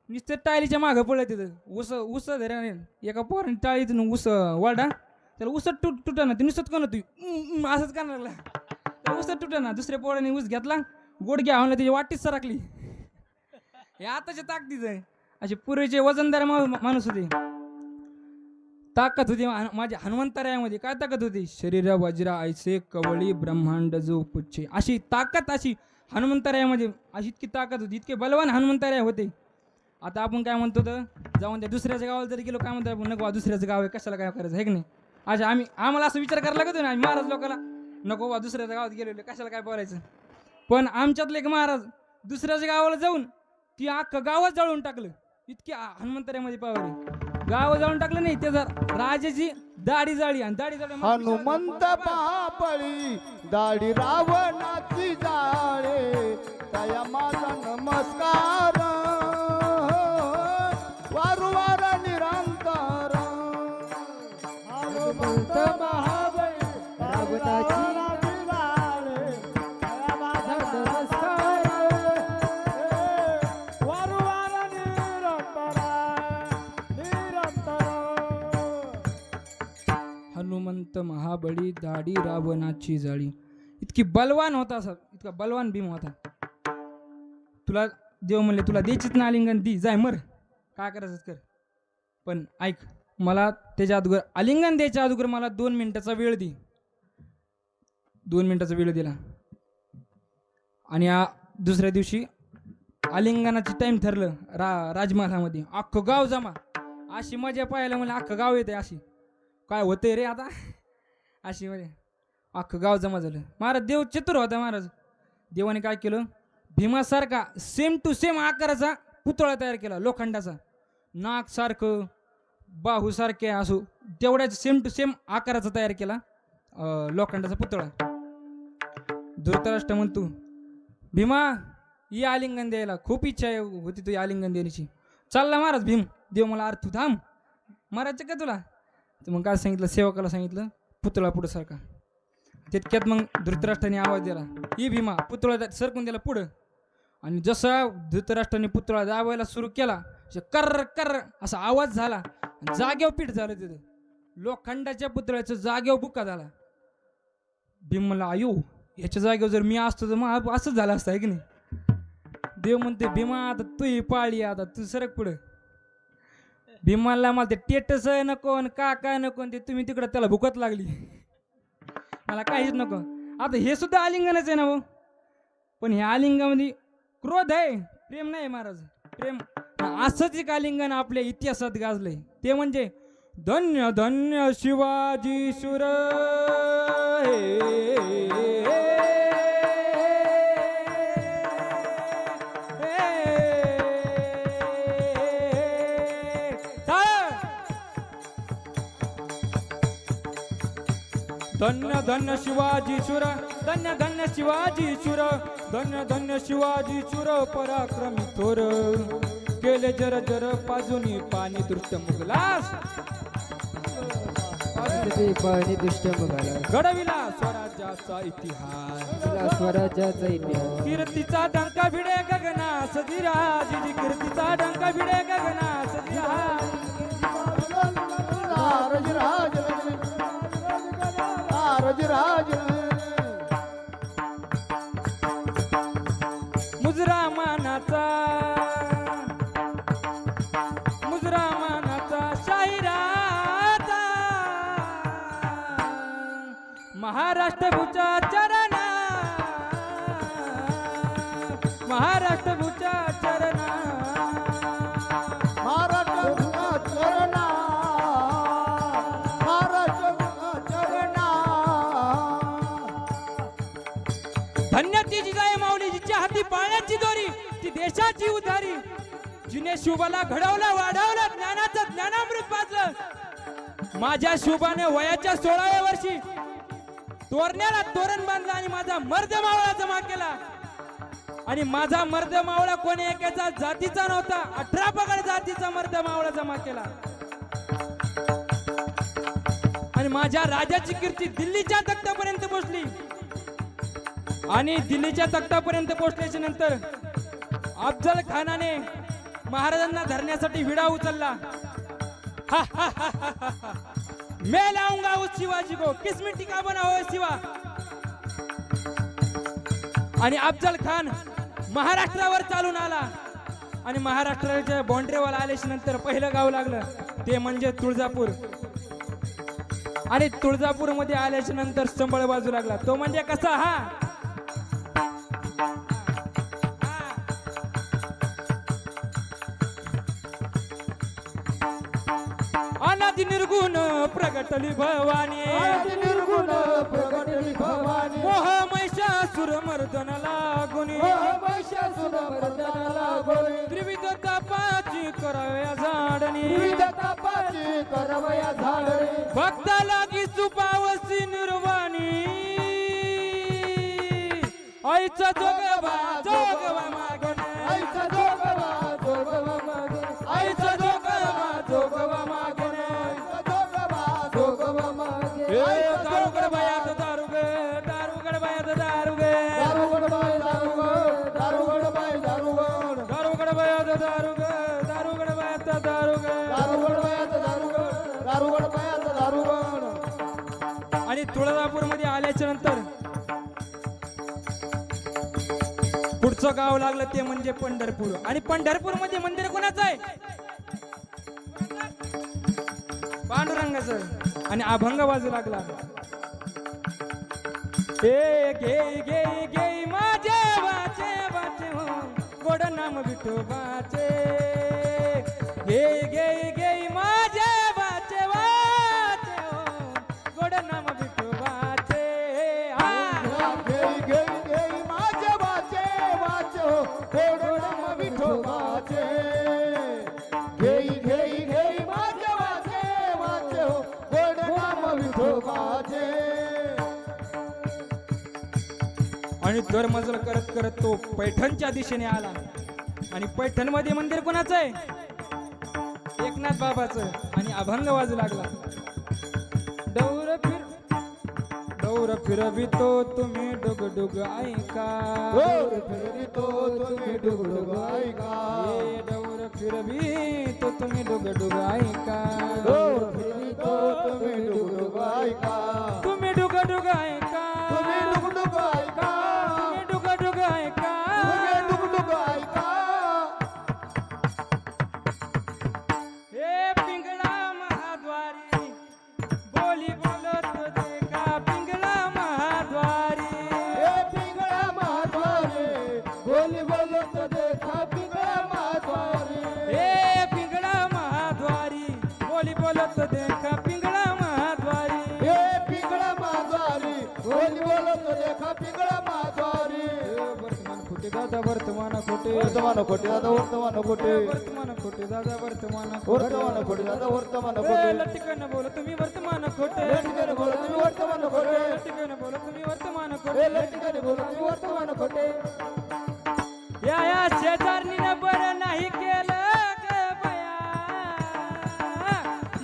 नुसतं टाळीच्या मागं पडलं तिथं. ऊस धरणे एका पोराने टाळीतून ऊस वाढा, त्याला ऊसच तुटा ना, ते नुसतं कोण तू असंच करणार लागला, त्याला ऊसच तुटा ना. दुसऱ्या पोराने ऊस घेतला, गोडग्या आवला त्याची वाटीच सरकली. हे आताच्या ताकदीच आहे. असे पूर्वीचे वजनदार माणूस होते. ताकद होती माझ्या हनुमंतरायामध्ये. काय ताकद होती, शरीर वज्रा ऐसे कवळी ब्रह्मांड जो पुच्छे, अशी ताकद अशी हनुमंतरायामध्ये, अशी इतकी ताकद होती, इतके बलवान हनुमंतराय होते. आता आपण काय म्हणतो तर जाऊन त्या दुसऱ्याच्या गावाला जरी गेलो काय म्हणतो आपण, नको दुसऱ्याचं गाव आहे कशाला काय करायचं, हे की नाही. अच्छा आम्हाला असं विचार करायला लागतो ना महाराज लोकांना, नको बा दुसऱ्याच्या गावात गेलेलो कशाला काय बोलायचं. पण आमच्यातले एक महाराज दुसऱ्याच्या गावाला जाऊन ती अख्खं गावच जाळून टाकलं. इतकी हनुमंतरायामध्ये पावर आहे. गाव जाळून टाकलं नाही, त्याचा राजाची दाढी जाळी आणि दाढी जाळी हनुमंत पापळी दाढी रावणाची जाळे, तया माझा नमस्कार वारंवार निरंतर. हनुमंत महाबळी रावणाची जाळे, तया माझा नमस्कार वारंवार निरंतर. हनुमंत महाबळी दाढी रावणाची जाळी. इतकी बलवान होता, इतका बलवान भीम होता. तुला देव म्हणले तुला द्यायचीच ना आलिंगन, दी जाय मर, काय करायचं कर. पण ऐक, मला त्याच्या अगोदर आलिंगन द्यायच्या अगोदर मला 2 मिनिटाचा वेळ दे. 2 मिनिटाचा वेळ दिला आणि दुसऱ्या दिवशी आलिंगनाची टाइम ठरलं. राजमहालामध्ये अख्खं गाव जमा. अशी मजा पाहायला मला अख्खं गाव येते. अशी काय होतंय रे आता, अशी म्हणजे अख्खं गाव जमा झालं. महाराज देव चतुर होता. महाराज देवाने काय केलं, भीमासारखा सेम टू सेम आकाराचा पुतळा तयार केला, लोखंडाचा. नाक सारखं, बाहू सारखे असो तेवढ्याच सेम टू सेम आकाराचा तयार केला लोखंडाचा पुतळा. धृतराष्ट्र म्हणतो भीमा ये आलिंगन द्यायला, खूप इच्छा होती तुझी आलिंगन देण्याची. चालला महाराज भीम. देव मला अरे तू थांब, मारायचं का तुला. तर मग काय सांगितलं, सेवकाला सांगितलं पुतळा पुढं सारखा. तितक्यात मग धृतराष्ट्राने आवाज दिला, ही भीमा पुतळा सरकून दिला पुढं. आणि जसा धृतराष्ट्राने पुतळा दाबायला सुरू केला, कर्र कर्र असा आवाज झाला. जागेवर पीठ झालं तिथं, लोखंडाच्या पुतळ्याचं जागेवर बुक्का झाला. भीम म्हणला आयो, ह्याच्या जागेवर जर मी असतो तर मग असंच झालं असतं आहे की नाही. देव म्हणते भीमा आता तू ही पाळी, आता तू सरक पुढं. भीमाला मला ते टेटस नको आणि काय नको आणि ते तुम्ही तिकडं त्याला भुकत लागली. मला काहीच नको. आता हे सुद्धा आलिंगनच आहे ना हो, पण हे आलिंगामध्ये क्रोध आहे, प्रेम नाही महाराज. प्रेम असंच एक आलिंगन आपल्या इतिहासात गाजलंय, ते म्हणजे धन्य धन्य शिवाजी शूर धन्य धन्य शिवाजी शूर, धन्य धन्य शिवाजी शूर, धन्य धन्य शिवाजी शूर, पराक्रमी थोर, केले जर जर पाजुनी पाणी दृष्ट मुगलास, पाणी दुष्ट मुघाला घडविला स्वराज्याचा इतिहास, स्वराज्याचा इतिहास. कीर्तीचा डंका भिडे गगनास धीराज, कीर्तीचा डंका भिडे गगनास धीराज. मुजरा मानाचा शाहिराचा, महाराष्ट्र भूच्या चरणा, महाराष्ट्र भूच्या चरणा, धन्य ती जिजाई माऊली, जिच्या हाती पाळण्याची दोरी, ती देशाची उधारी, जिने शुभाला घडवलं वाढवलं, ज्ञानाचं ज्ञानामृत पाजलं. माझ्या शुभाने वयाच्या 16व्या वर्षी तोरण्याला तोरण बांधलं आणि माझा मर्द मावळा जमा केला. आणि माझा मर्द मावळा कोणी एकाचा जातीचा नव्हता, 18 पगड जातीचा मर्द मावळा जमा केला. आणि माझ्या राजाची कीर्ती दिल्लीच्या तख्तापर्यंत पोहोचली. आणि दिल्लीच्या तख्तापर्यंत पोहोचल्याच्या नंतर अफजल खानाने महाराजांना धरण्यासाठी विडा उचलला. मैं लाऊंगा उस शिवाजी को, किस मिट्टी का बना हो शिवा. आणि अफजल खान महाराष्ट्रावर चालून आला. आणि महाराष्ट्राच्या बाउंड्रीवर आल्याच्या नंतर पहिलं गाव लागलं ते म्हणजे तुळजापूर. आणि तुळजापूर मध्ये आल्याच्या नंतर संबळ बाजू लागला, तो म्हणजे कसा, हा अनादि निर्गुण प्रगटली भवानी, निर्गुण प्रगटली भवानी, मोह महिषासुर मर्दन लागुनी, महिषासुर मर्दन लागुनी, त्रिविध तापाची कराव्या झाडणी, विविध तापाची करवया झाडणी, भक्ता लागी सुपावसी निर्वाणी, आईचा जोगवा मागणे, आईचा जोगवा मागे, आईचा जोगवा मागणे. जोगवा मागे, दारुगड बायात दारुग, दारुगड बायात दारुग, दारुगड बाई दारुगड, दारुगड बाई दारुगड, दारुगड बायात दारुग, दारुगड बायात दारुग, दारुगड बायात दारुगड, दारुगड बायात दारुगड. आणि तुळजापूर मध्ये आल्याच्या नंतर पुढचं गाव लागलं ते म्हणजे पंढरपूर. आणि पंढरपूर मध्ये मंदिर कोणाचं आहे, पांडुरंगाचं. आणि अभंग वाजू लागला, ए गे गे गे माझे वाचे वाचे हो, गोड नाम विठोबाचे, गे गे गे माझे वाचे वाचे हो, गोड नाम विठोबाचे. गेई गेई गेई माझे वाचे वाचे हो, गोड नाम विठोबाचे, गेई गेई गेई माझे वाचे वाचे हो, गोड नाम विठोबाचे. आणि दर मजल करत करत तो पैठणच्या दिशेने आला. आणि पैठण मध्ये मंदिर कोणाचं आहे, एकनाथ बाबाचं. आणि अभंग वाजू लागला, दौर फिरवितो तुम्ही डुगडुग ऐका, दौर फिरवितो तुम्ही डुगडुग ऐका, ये दौर फिरवितो तुम्ही डुगडुग ऐका, दौर फिरवितो तुम्ही डुगडुग ऐका, तुम्ही डुगडुग ऐका, तुम्ही डुगडुग ऐका, तुम्ही डुगडुग ऐका, तुम्ही डुगडुग ऐका. हे दादा वर्तमान खोटे वर्तमान खोटे दादा वर्तमान खोटे वर्तमान खोटे दादा वर्तमान वर्तमान खोटे दादा वर्तमान ए, खोटे लटकन बोल तुम्ही वर्तमान खोटे लटकन बोला तुम्ही वर्तमान खोटे लटकन बोल तुम्ही वर्तमान ए खोटे लटकन बोला तुम्ही वर्तमान खोटे या शेजारणीने बरं नाही केलं ग बया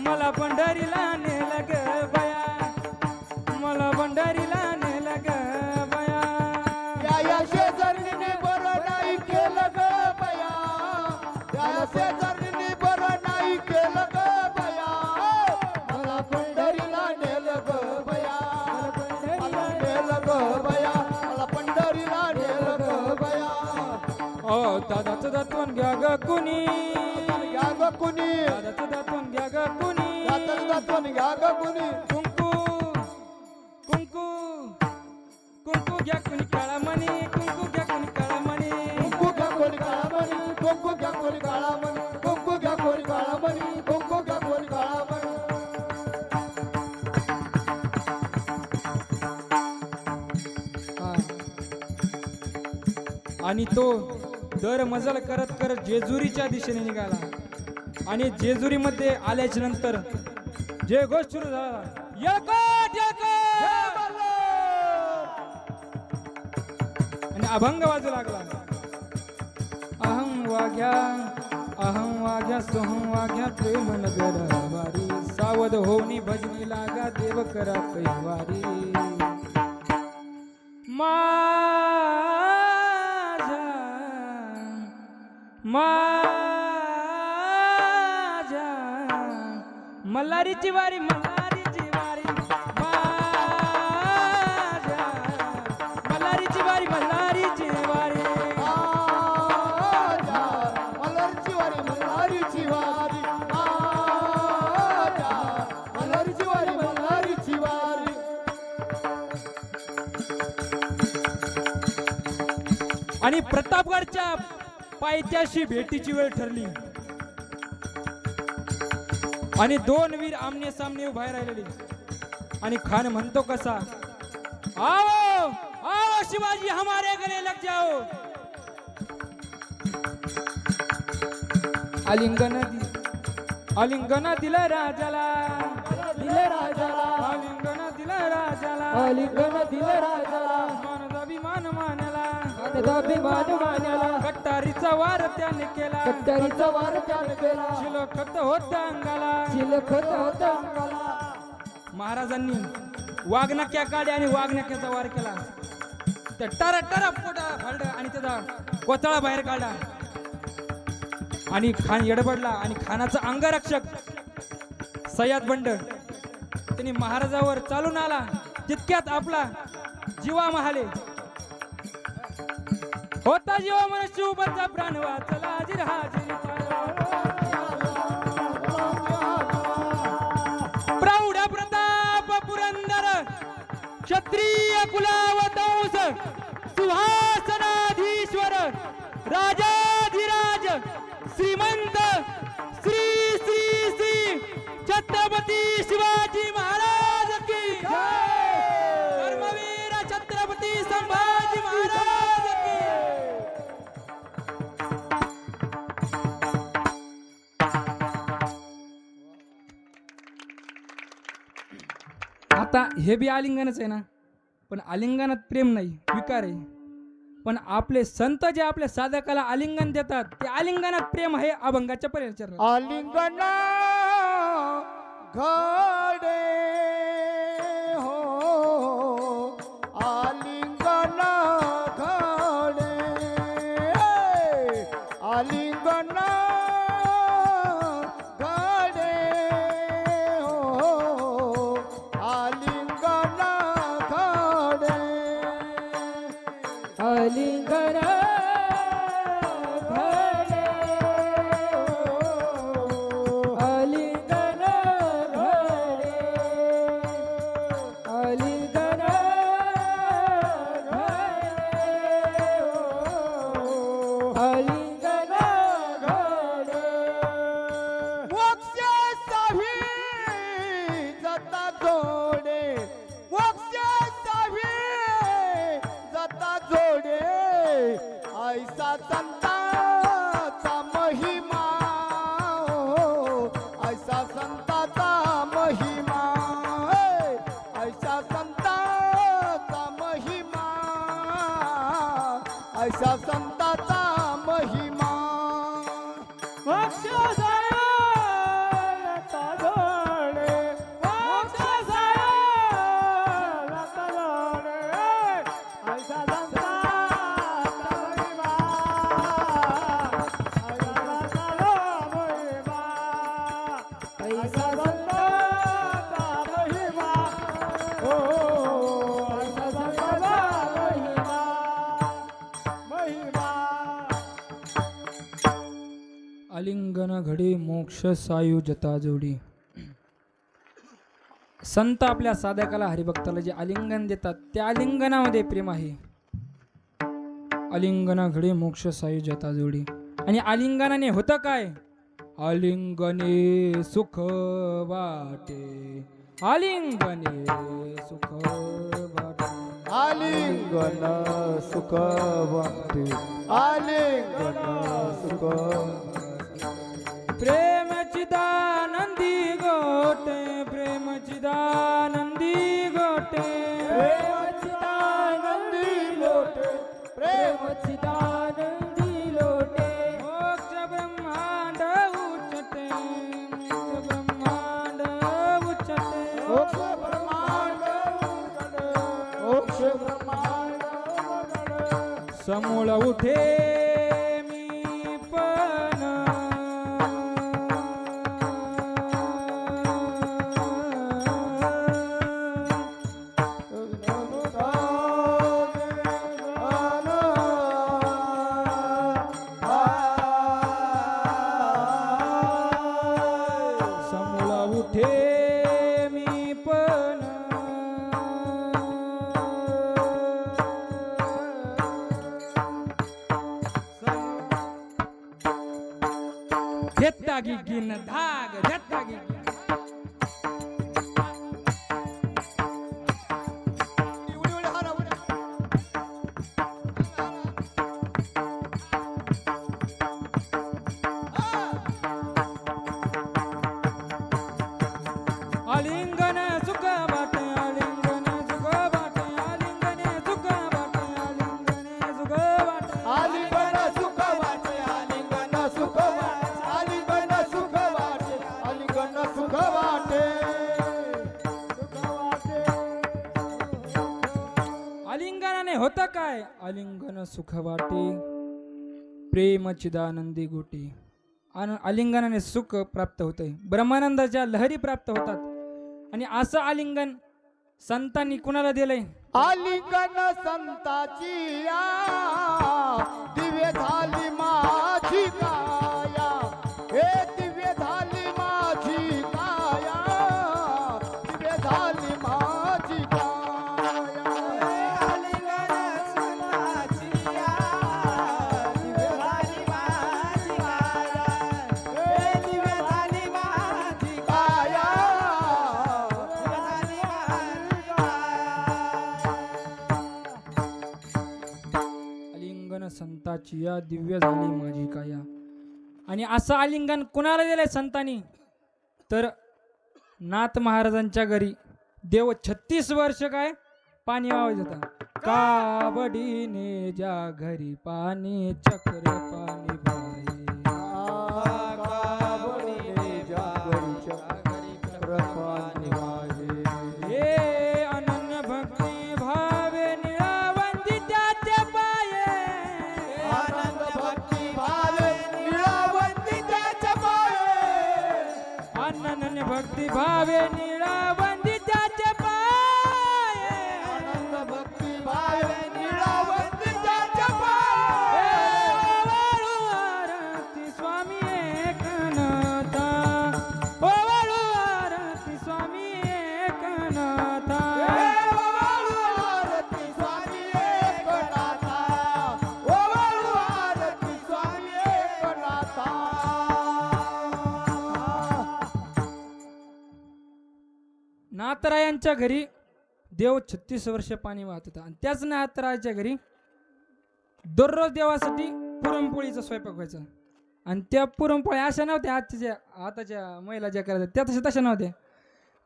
मला पंढरीला नेलं ग बया मला पंढरीला नेलं ग बया या शेजारीने बरं नाही केलं ग बया या शेजारीने बरं नाही केलं ग बया मला पंढरीला नेलं ग बया मला नेलं ग बया मला पंढरीला नेलं ग बया ओ दादाचं दातवण घ्या ग कुणी घ्या ग कुणी दादाचं दातवण घ्या ग कुणी दातन दातन घ्या ग कुणी कुंकू कुंकू कुंकू घ्या कुणी काळा मणी कुंकू घ्या कुणी काळा मणी कुंकू घ्या कोणी काळा मणी कुंकू घ्या कोणी काळा मणी कुंकू घ्या कोणी काळा मणी कुंकू घ्या कोणी काळा मणी हा. आणि तो दर मजल करत करत जेजुरीच्या दिशेने निघाला आणि जेजुरीमध्ये आल्याच्या नंतर जे गोष्ट सुरू झाला यळकोट, यळकोट! आणि अभंग वाजू लागला अहं वाघ्या सोहं वाघ्या प्रेम नगर वारी सावध होनी भजनी लागा देव करा कैवारी माझ्या मल्हारीची वारी मल्हारीची वारी माझ्या मल्हारीची वारी मल्हारीची वारी मल्हारीची वारी मल्हारीची वारी मल्हारीची वारी मल्हारीची वारी आणि प्रतापगडच्या पायथ्याशी भेटीची वेळ ठरली आणि दोन वीर आमने सामने उभे राहिलेले आणि खान म्हणतो कसा आओ आओ शिवाजी हमारे गले लग जाओ आलिंगन दिलं राजाला दिले राजाला आलिंगन दिलं राजाला आलिंगन दिले राजाला मानदा अभिमान मानला अभिमान मान्याला कट्टारीचा वार त्याने केला कट्टारीचा वार त्याने केला शिलखत होत अंगाला शिलखत होता अंगाला महाराजांनी वाघनक्या काढे आणि वाघनक्याचा वार केला तर टरा टरा पोटा फाडलं आणि त्याचा कोतळा बाहेर काढला आणि खान येडबडला आणि खानाचा अंगरक्षक सय्यद बंड त्यांनी महाराजावर चालून आला तितक्यात आपला जीवा महाले होता जीवा मनुष्य उभरचा प्राण वाचला हाजीर हाजीर प्रौढ प्रताप पुरंदर क्षत्रिय कुलावतंस सुहासनाधीश्वर राजाधिराज श्रीमंत श्री श्री श्री छत्रपती शिवाजी महाराज की धर्मवीर छत्रपती संभाजी महाराज की आता हे बी आलिंगनच आहे ना पण आलिंगनात प्रेम नाही विकार आहे पण आपले संत जे आपल्या साधकाला आलिंगन देतात ते आलिंगनात प्रेम आहे अभंगाच्या परिचर आलिंगन घडे हो आलिंगन घडे आलिंगन घडे हो आलिंगन घडे आलिंगन ऐसा संताचा महिमा मोक्ष जायो लता जोडे मोक्ष जायो लता जोडे ऐसा संताचा महिमा ऐसा संताचा महिमा ओ ऐसा संताचा महिमा आलिंगन घडी मोक्ष सायुजता जोडी. संत आपल्या साधकाला हरिभक्ताला जे आलिंगन देतात त्या आलिंगनामध्ये प्रेम आहे. आलिंगना घडी मोक्ष सायुजता जोडी. आणि आलिंगनाने होतं काय? आलिंगने सुख वाटे, आलिंगने सुख वाटे. आलिंगन सुख वाटे, आलिंगन सुख प्रेम चिदानंदी गोटे, प्रेम चिदानंदी गोटे, प्रेम चिदानंदी लोटे प्रेम चिदानंदी लोटे मोक्ष ब्रह्मांड उच्चते, मोक्ष ब्रह्मांड उच्चते. मोक्ष ब्रह्मांड मोक्ष ब्रह्मांड समूळ उठे मी पण, समूळ उठे मी पण. घेता गिगीन धाग, घेता गिगीन. आलिंगन सुख वाटे, आलिंगन सुख वाटे, आलिंगने सुख वाटे, आलिंगने सुख वाटे. आलिंगन सुख वाटे, आलिंगन सुख वाटे, आलिंगन सुख वाटे, आलिंगन सुख वाटे, सुख वाटे. आलिंगनाने होतं काय? आलिंगन सुख वाटे, प्रेम चिदानंदी गोटी. आणि आलिंगनाने सुख प्राप्त होते, ब्रह्मानंदाच्या लहरी प्राप्त होतात. आणि असं आलिंगन संतांनी कुणाला दिलंय? आलिंगन संताची या दिव्य झाली माझी काया, हे दिव्य झाली माझी काया, दिव्य झाली माझी काया. आलिंगन संताची या दिव्य झाली माझी काया हे दिव्य झाली माझी काया झाली माझी काया आलिंगन संताची या दिव्य झाली माझी काया. आणि असं आलिंगन कुणाला दिलंय संतांनी? तर नाथ महाराजांच्या घरी देव 36 वर्ष काय पाणी वाहत होता. काबडीने ज्या घरी पाणी चक्र पाणी वाहे. काबडीने ज्या घरी चक्र पाणी वाहे. हे अनन्य भक्ती भावे निळावंती त्याचे पाये. आनंद भक्ती भावे निळावंती त्याच्या पाये. अनन्य भक्ती भावे निळावंती त्याचे पाये. आनंद भक्ती भावे निळावंती त्याच्या पाये. ओवाळू आरती स्वामी एकनाथा, ओवाळू आरती स्वामी एकनाथा. ओवाळू आरती स्वामी एकनाथा, ओवाळू आरती स्वामी एकनाथा. नाथरायांच्या घरी देव 36 वर्ष पाणी वाहत होता. आणि त्याच नाथरायाच्या घरी दररोज देवासाठी पुरणपोळीचा स्वयंपाक व्हायचा. आणि त्या पुरणपोळ्या अशा नव्हत्या आताच्या महिला ज्या करतात त्या तशा नव्हत्या.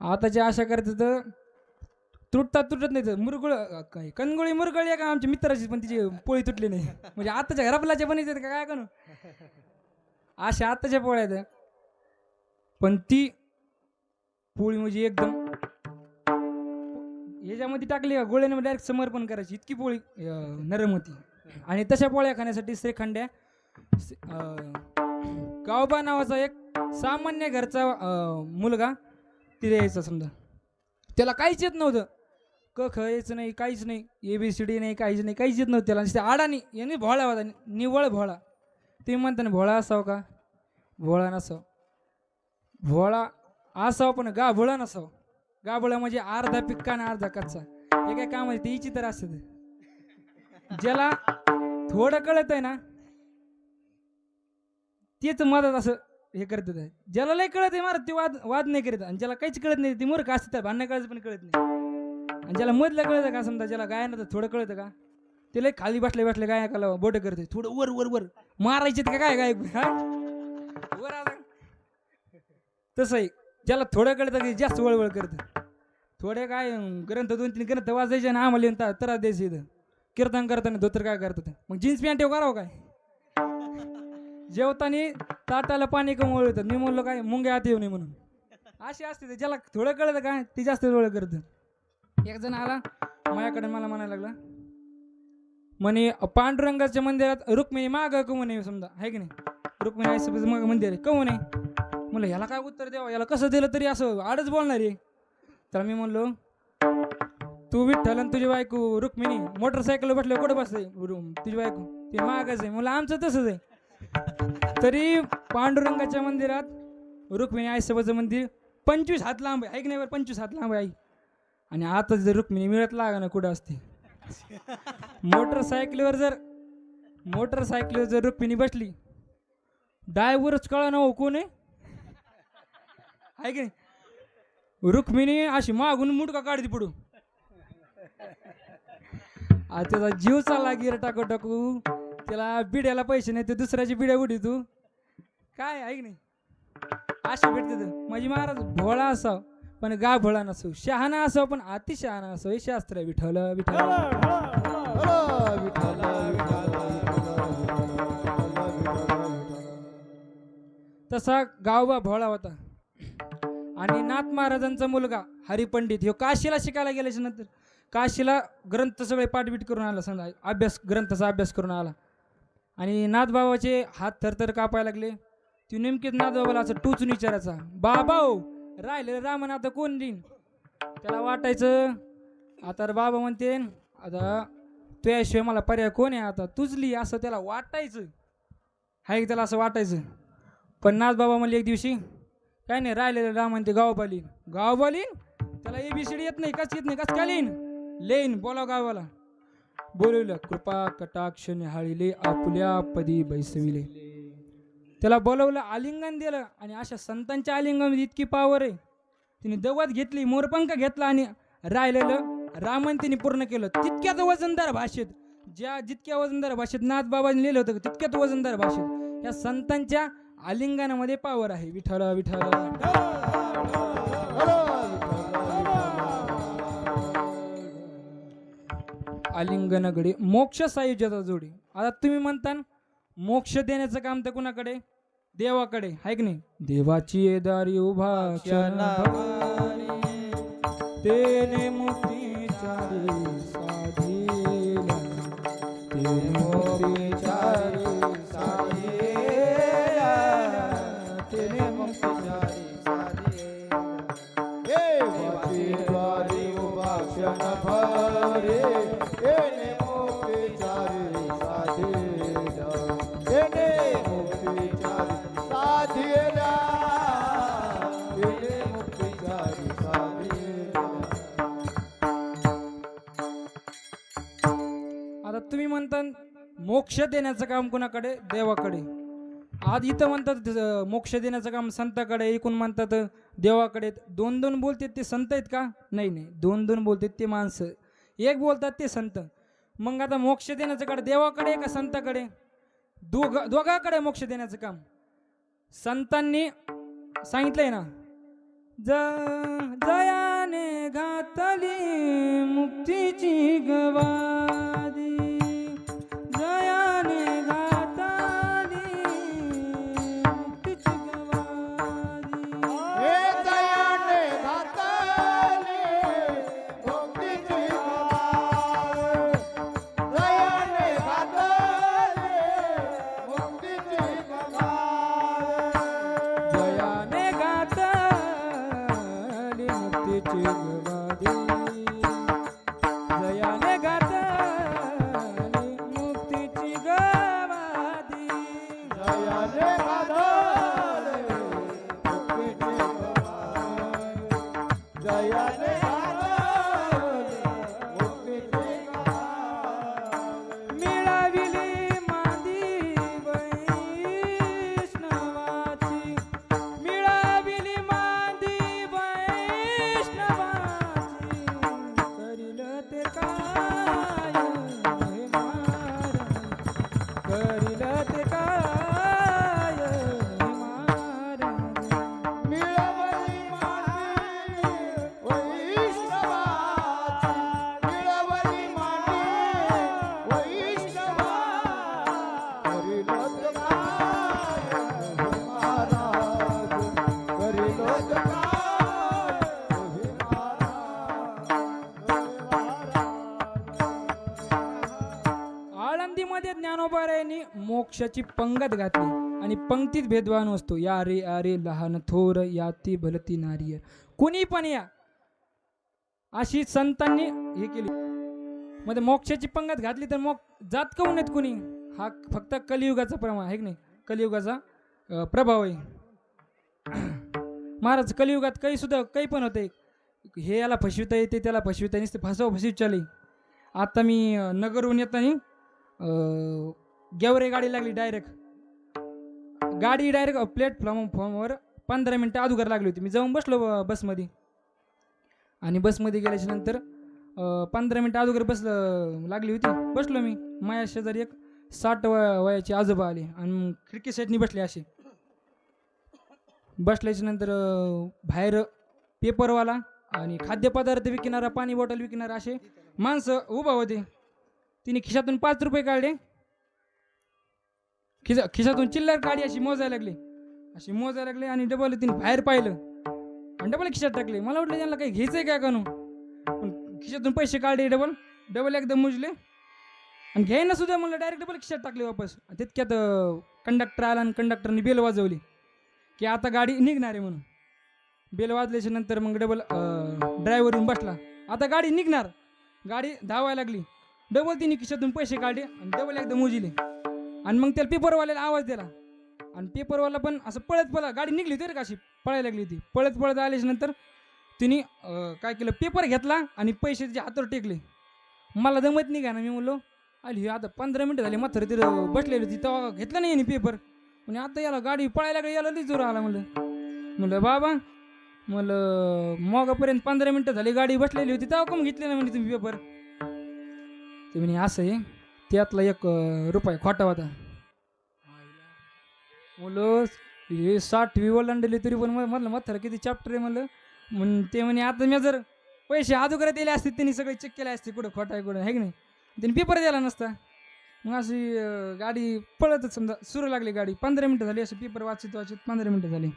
आताच्या अशा करतात तर तुटत नाही तर मुरगुळ काय कणगोळी मुरगळी आहे का आमच्या मित्राची पण तिची पोळी तुटली नाही म्हणजे आताच्या घरापलाच्या पण येतात का काय करू अशा आताच्या पोळ्या आहेत पण ती पोळी म्हणजे एकदम ह्याच्यामध्ये टाकली का गोळ्याने डायरेक्ट समर्पण करायची इतकी पोळी नरम होती आणि तशा पोळ्या खाण्यासाठी श्रीखंड्या गावबा नावाचा एक सामान्य घरचा मुलगा तिथे यायचा समजा त्याला काहीच येत नव्हतं क ख यायचं नाही काहीच नाही ABCD नाही काहीच नाही काहीच येत नव्हतं त्याला आणि आडानी यांनी भोळा होता निव्वळ भोळा ते म्हणताना भोळा असावं का भोळा नसावं भोळा असावं पण गाभोळा नसावं गाभोळा म्हणजे अर्धा पिक्का आणि अर्धा कच्चा हे काय काम आहे ते हिची तर असतं ज्याला थोडं कळत आहे ना तेच मदत असं हे करत आहे ज्याला लय कळत आहे मार ते वाद नाही करीत आणि ज्याला काहीच कळत नाही ते मूर्ख असते तर भांडणं कळायचं पण कळत नाही आणि ज्याला मधलं कळतं का समजा ज्याला गायना तर थोडं कळतं का ते लय खाली बसले गायकाला बोट करते थोडं वर वर वर मारायचे का काय गायक वर आला तसं आहे ज्याला थोडं कळतं की जास्त वळवळ करतं थोडे काय ग्रंथ 2-3 ग्रंथ वाजायचे आणि आम्हाला येऊन त्रास द्यायचं इथं कीर्तन करताना धोतर काय करतात मग जीन्स पॅन्ट ठेव करावं काय जेवताना ताटाला पाणी कमी वळवतात मी म्हणलो काय मुंगे आत येऊ नये म्हणून अशी असते ते ज्याला थोडं कळतं काय ते जास्त वळ करतं एक जण आला माझ्याकडे मला म्हणायला लागला म्हणे पांडुरंगाच्या मंदिरात रुक्मिणी माग कमू नये समजा आहे की नाही रुक्मिणी आईसोबत मग मंदिर आहे कमू नये म्हणलं ह्याला काय उत्तर द्यावं याला कसं दिलं तरी असं आडच बोलणार आहे तर मी म्हणलो तू विठ्ठल आणि तुझी बायको रुक्मिणी मोटरसायकल बसले कुठं बसले तुझी बायको ती मागच आहे म्हणलं आमचं तसंच आहे तरी पांडुरंगाच्या मंदिरात रुक्मिणी आईसोबतचं मंदिर 25 हात लांब आहे की नाही बरं 25 हात लांब आहे आई आणि आता जर रुक्मिणी मिळत लागा ना कुठं असते मोटरसायकलीवर जर रुक्मिणी बसली डायव्हरच कळा ना कोण आहे की नाही रुक्मिणी अशी मागून मुडका काढते पुढं त्याचा जीव चालला गिर टाकू त्याला बिड्याला पैसे नाही ते दुसऱ्याची बिड्या उडी तू काय आहे की नाही अशी भेटते तर माझी महाराज भोळा असाव पण गा भोळा नसो शहाणा असाव पण अति शहाणा असाव हे शास्त्र आहे विठ्ठल विठ्ठल तसा गावबा भोळा होता आणि नाथ महाराजांचा मुलगा हरिपंडित ह्यो काशीला शिकायला गेल्याच्या नंतर काशीला ग्रंथ सगळे पाठबीट करून आला समजा ग्रंथाचा अभ्यास करून आला आणि नाथबाबाचे हात थरथर कापायला लागले ती नेमकीच नाथबाबाला असं टोचून विचारायचा बाबा हो राहिलेलं रामन आता कोण देईन त्याला वाटायचं आता बाबा म्हणते आता तुझ्याशिवाय मला पर्याय कोण आहे आता तुझली असं त्याला वाटायचं हाय त्याला असं वाटायचं पण नाथबाबा म्हणले एक दिवशी काय नाही राहिलेलं रामन ते गावबालीन त्याला ABCD येत नाही कस येत नाही कस काय लेन बोला गावाला बोलवलं कृपा कटाक्ष निहाळिले आपुल्या पदी बैसविले त्याला बोलवलं आलिंगन दिलं आणि अशा संतांच्या आलिंगनामध्ये इतकी पावर आहे तिने दवत घेतली मोरपंख घेतला आणि राहिलेलं रामन तिने पूर्ण केलं तितक्याच वजनदार भाषेत जितक्या वजनदार भाषेत नाथबाबांनी लिहिलं होतं तितक्याच वजनदार भाषेत या संतांच्या आलिंगनामध्ये पावर आहे विठ्ठल विठ्ठल आलिंगन गडे मोक्ष सायुज्याचा जोडी आता तुम्ही म्हणता मोक्ष देण्याचं काम तर कुणाकडे देवाकडे आहे की नाही देवाची दारी उभा तेने मुक्ती चारी साधीला तेने मुक्ती चारी साधीला तेने मुक्ती चारी साधीला देवाची दारी उभा क्षण भरे तेने मुक्ती चारी साधीला तेने मुक्ती चारी साधीला तेने मुक्ती चारी साधीला आता तुम्ही म्हणता मोक्ष देण्याचं काम कुणाकडे देवाकडे आज इथं म्हणतात मोक्ष देण्याचं काम संताकडे एकूण म्हणतात देवाकडे दोन दोन बोलतात ते संत आहेत का नाही दोन दोन बोलतात ते माणसं एक बोलतात ते संत मग आता मोक्ष देण्याचं कडे देवाकडे का संताकडे दोघाकडे मोक्ष देण्याचं काम संतांनी सांगितलंय ना जयाने घातली मुक्तीची गवादी जयाने गाताली मुक्तीची गवादी हे दयाने घातले मुक्तीची गवाद. दयाने घातले मुक्तीची गवाद. जयाने गाताली मुक्तीची गवादी जयाने गाताली मुक्तीची गवादी दयाने घातले मुक्तीची गवाद. दयाने घातले मुक्तीची गवाद. मिळाविली मादी वैष्णवाची मिळाविली मादी वैष्णवाची करील ते काय हे महाराज करील ते काय हे महाराज मिळवली माने वैष्णवाची. मिळवली माने वैष्णवाची. करील ते काय हे महाराज. करील ते काय हे महाराज. आळंदीमध्ये ज्ञानोबारायांनी मोक्षाची पंगत घातली आणि पंक्तीत भेदभाव नसतो या रे अरे लहान थोर याती भलती नारिय कुणी पण या अशी संतांनी हे केली मध्ये मोक्षाची पंगत घातली तर मग जात काऊन येत कुणी हा फक्त कलियुगाचा प्रमाण आहे की नाही कलियुगाचा प्रभाव आहे महाराज कलियुगात काही सुद्धा काही पण होते हे याला फसविता येते त्याला फसविता नसते फसवीत चालली आता मी नगरहून येताना गेवरे गाडी लागली डायरेक्ट प्लॅटफॉर्मवर 15 मिनटं अगोदर लागली होती मी जाऊन बसलो बसमध्ये आणि बसमध्ये गेल्याच्या नंतर 15 मिनटं अगोदर लागली होती बसलो मी माझ्या शेजारी एक 60 वयाचे आजोबा आले आणि खिडकी साईडनी बसले असे बसल्याच्या नंतर बाहेर पेपरवाला आणि खाद्यपदार्थ विकणारा पाणी बॉटल विकणारा असे माणसं उभा होते तिने खिशातून 5 रुपये काढले खिशातून चिल्लर काढी अशी मोजायला लागले आणि डबल तिने बाहेर पाहिलं आणि डबल खिशात टाकले मला वाटलं त्यांना काही घ्यायचंय काय कानू पण खिशातून पैसे काढले डबल एकदम मोजले आणि घ्यायला सुद्धा मला डायरेक्ट डबल खिशात टाकले वापस तितक्यात कंडक्टर आला आणि कंडक्टरने बेल वाजवली की आता गाडी निघणार आहे म्हणून बेल वाजल्याच्या नंतर मग डबल ड्रायव्हर येऊन बसला आता गाडी निघणार गाडी धावायला लागली डबल तिने खिशातून पैसे काढले आणि डबल एकदा मोजिले आणि मग त्याला पेपरवाल्याला आवाज दिला आणि पेपरवाला पण असं पळत गाडी निघली होती रे का अशी पळायला लागली ती पळत आल्याच्या नंतर तिने काय केलं पेपर घेतला आणि पैसे त्याच्या हातावर टेकले मला जमत नाही का ना मी म्हणलो आली आता 15 मिनटं झाली मात्र तिथं बसलेली होती तेव्हा घेतला नाही पेपर म्हणजे आता याला गाडी पळायला लागली याला लई जोर आला म्हणलं बाबा म्हणलं मगापर्यंत 15 मिनटं झाली गाडी बसलेली होती तेव्हा कम घेतले नाही म्हणजे तुम्ही पेपर ते म्हणे असं आहे त्यातला 1 रुपया खोटा होता म्हणलं हे 60 ओलांडले तरी पण म्हटलं म्हातारा किती चॅप्टर आहे म्हणलं ते म्हणे आता मी जर पैसे अगोदर दिले असते त्यांनी सगळे चेक केले असते कुठं खोटा आहे कुठं आहे की नाही त्यांनी पेपर द्यायला नसता मग अशी गाडी पळतच समजा सुरू लागली गाडी 15 मिनटं झाली असं पेपर वाचत 15 मिनटं झाली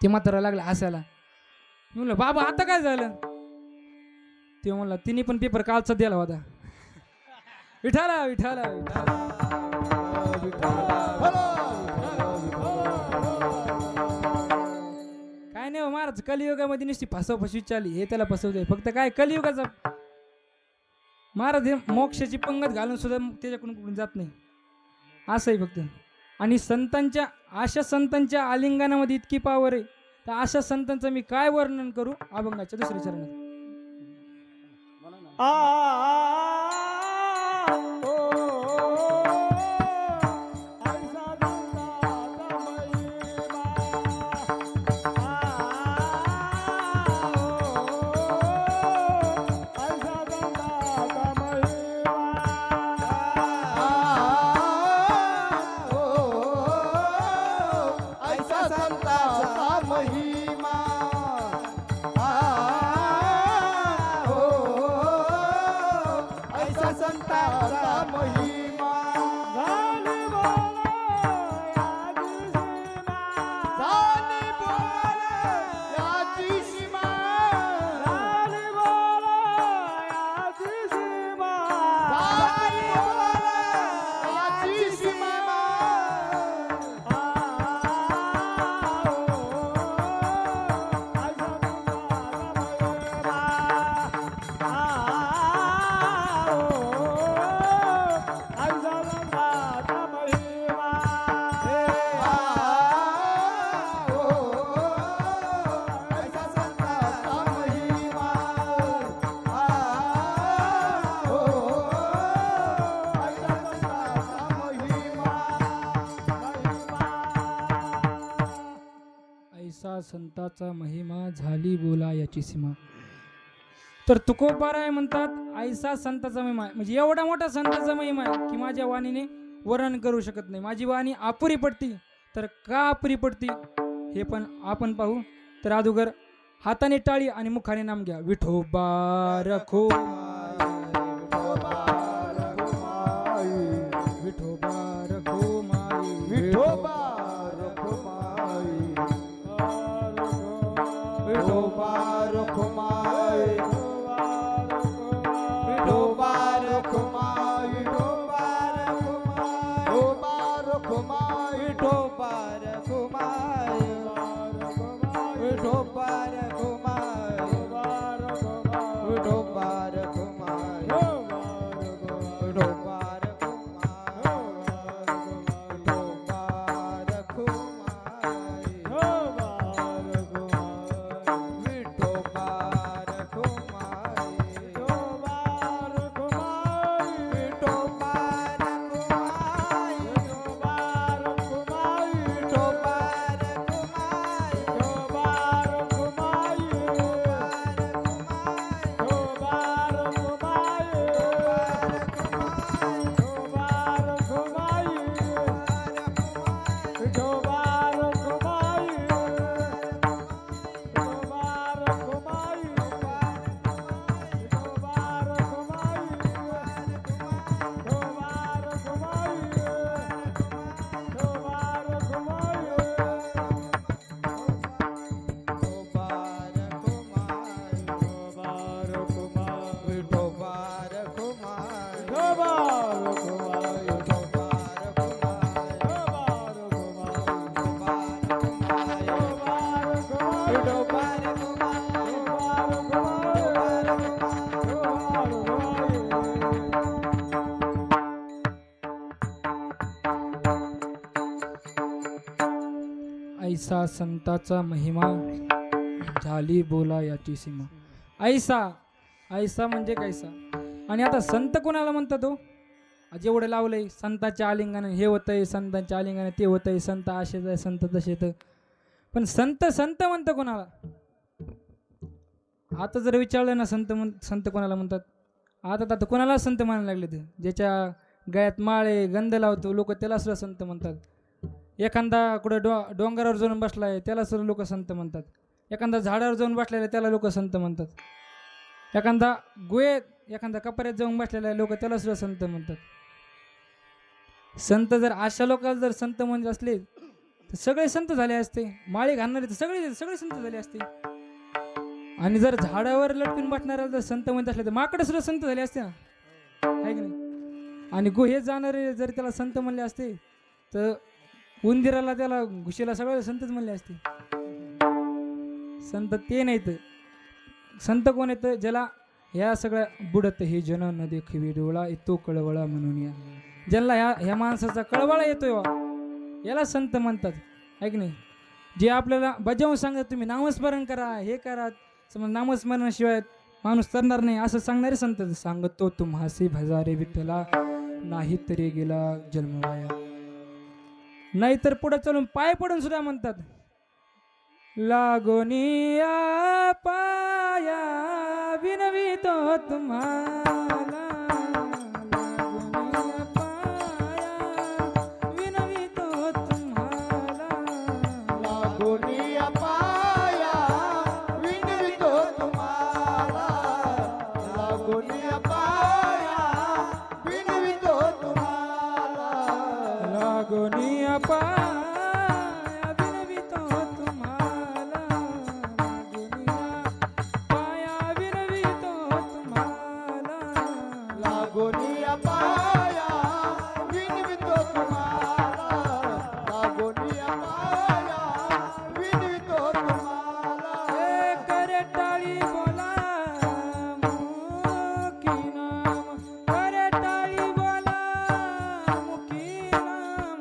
ते म्हातारा लागला हसायला म्हणलं बाबा आता काय झालं ते म्हणला तिने पण पेपर कालचा दिला होता विठाला विठाला काय नाही महाराज कलियुगामध्ये नुसती फसवी चालली हे त्याला फसवतंय फक्त काय कलियुगाचा महाराज हे मोक्षाची पंगत घालून सुद्धा त्याच्याकडून कुठून जात नाही असं आहे फक्त आणि अशा संतांच्या आलिंगनामध्ये इतकी पावर आहे तर अशा संतांचं मी काय वर्णन करू अभंगाच्या 2ऱ्या चरणात महिमा ऐसा संताचा महिमा झाली बोला याची सीमा. तर तुकोबाराय म्हणतात ऐसा संताचा महिमा आहे. म्हणजे एवढा मोठा संताचा महिमा आहे की माझ्या वाणीने वर्णन करू शकत नाही. माझी वाणी अपुरी पडती. तर का अपुरी पडती हे पण आपण पाहू. तर अगोदर हाताने टाळी आणि मुखाने नाम घ्या. विठोबा रखो विठोबा रखुमाई, विठोबा रखो माई, विठोबा रखुमाई, विठोबा रखुमाई, विठोबा रखुमाई, विठोबा रखुमाई, विठोबा रखुमाई, विठोबा रखुमाई, विठोबा रखुमाई, विठोबा ऐसा संताचा महिमा झाली बोला याची सीमा. ऐसा ऐसा म्हणजे कैसा. आणि आता संत कोणाला म्हणतात हो. जेवढं लावलंय संताच्या आलिंगन हे होतंय, संतांच्या आलिंगन ते होतंय, संत असेच आहे, संत तसेच. पण संत संत म्हणतं कोणाला. आता जर विचारलं ना संत कोणाला म्हणतात, आता कोणाला संत म्हणायला लागले. ते ज्याच्या गळ्यात माळे गंध लावतो लोक त्याला सुद्धा संत म्हणतात. एखादा कुठं डोंगरावर जाऊन बसलाय त्याला सुद्धा लोक संत म्हणतात. एखादा झाडावर जाऊन बसलेला त्याला लोक संत म्हणतात. एखादा गुहेत एखादा कपऱ्यात जाऊन बसलेला लोक त्याला सुद्धा संत म्हणतात. संत जर अशा लोकांना जर संत म्हणत असले तर सगळे संत झाले असते. माळी घालणारे तर सगळे संत झाले असते. आणि जर झाडावर लटकून बसणाऱ्याला जर संत म्हणत असले तर माकडे सुद्धा संत झाले असते ना, आहे की नाही. आणि गुहेत जाणारे जर त्याला संत म्हणले असते तर उंदिराला त्याला घुशीला सगळ्या संतच म्हणले असते. संत ते नाहीत. संत कोण येतं ज्याला ह्या सगळ्या बुडत हे जन न देखवी डोळा येतो कळवळा म्हणून या. ज्याला ह्या माणसाचा कळवळा येतोय याला संत म्हणतात, आहे की नाही. जे आपल्याला बजावून सांगतात तुम्ही नामस्मरण करा हे करा, समज नामस्मरणाशिवाय माणूस तरणार नाही असं सांगणारे संत. सांगतो तुम्हासी भजारे विठ्ठला नाही तरी गेला जन्मवाया. नाहीतर पुढे चलून पाय पडून सुद्धा म्हणतात. लागोनिया पाया विनवितो तुम्हाला, लागोनिया पाया विनवितो तुम्हाला, लागोनिया पाया विनवितो तुम्हाला, लागोनिया पाया विनवितो तुम्हाला, लागोनिया पाया लागोनिया पाया विनवितो तुम्हाला, लागोनिया पाया विनवितो तुम्हाला. करे टाळी बोला मुखी नाम, करे टाळी बोला मुखी नाम.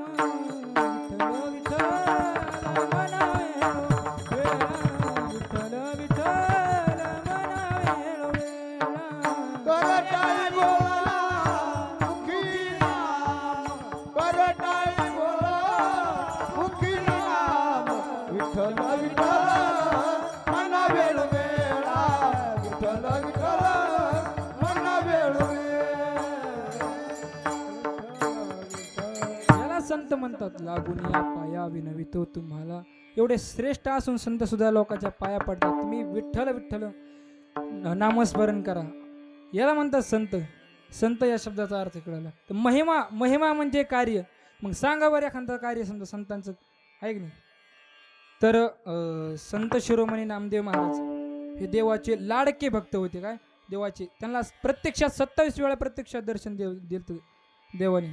विठ्ठल विठ्ठल म्हणावेळो वेळा, विठ्ठल विठ्ठल म्हणावेळो वेळा. करटाई बोला मुखी नाम, करटाई बोला मुखी नाम, संत म्हणतात लागून या पाया विनवितो तुम्हाला. एवढे श्रेष्ठ असून संत सुद्धा लोकांच्या पाया पडतात. तुम्ही विठ्ठल विठ्ठल नामस्मरण करा, याला म्हणतात संत. संत या शब्दाचा अर्थ कळला. तर महिमा, महिमा म्हणजे कार्य. मग सांगा बरं एखादं कार्य समजा संतांचं आहे की नाही. तर संत शिरोमणी नामदेव महाराज हे देवाचे लाडके भक्त होते. काय देवाचे, त्यांना प्रत्यक्षात 27 वेळा प्रत्यक्षात दर्शन दिलं देवाने.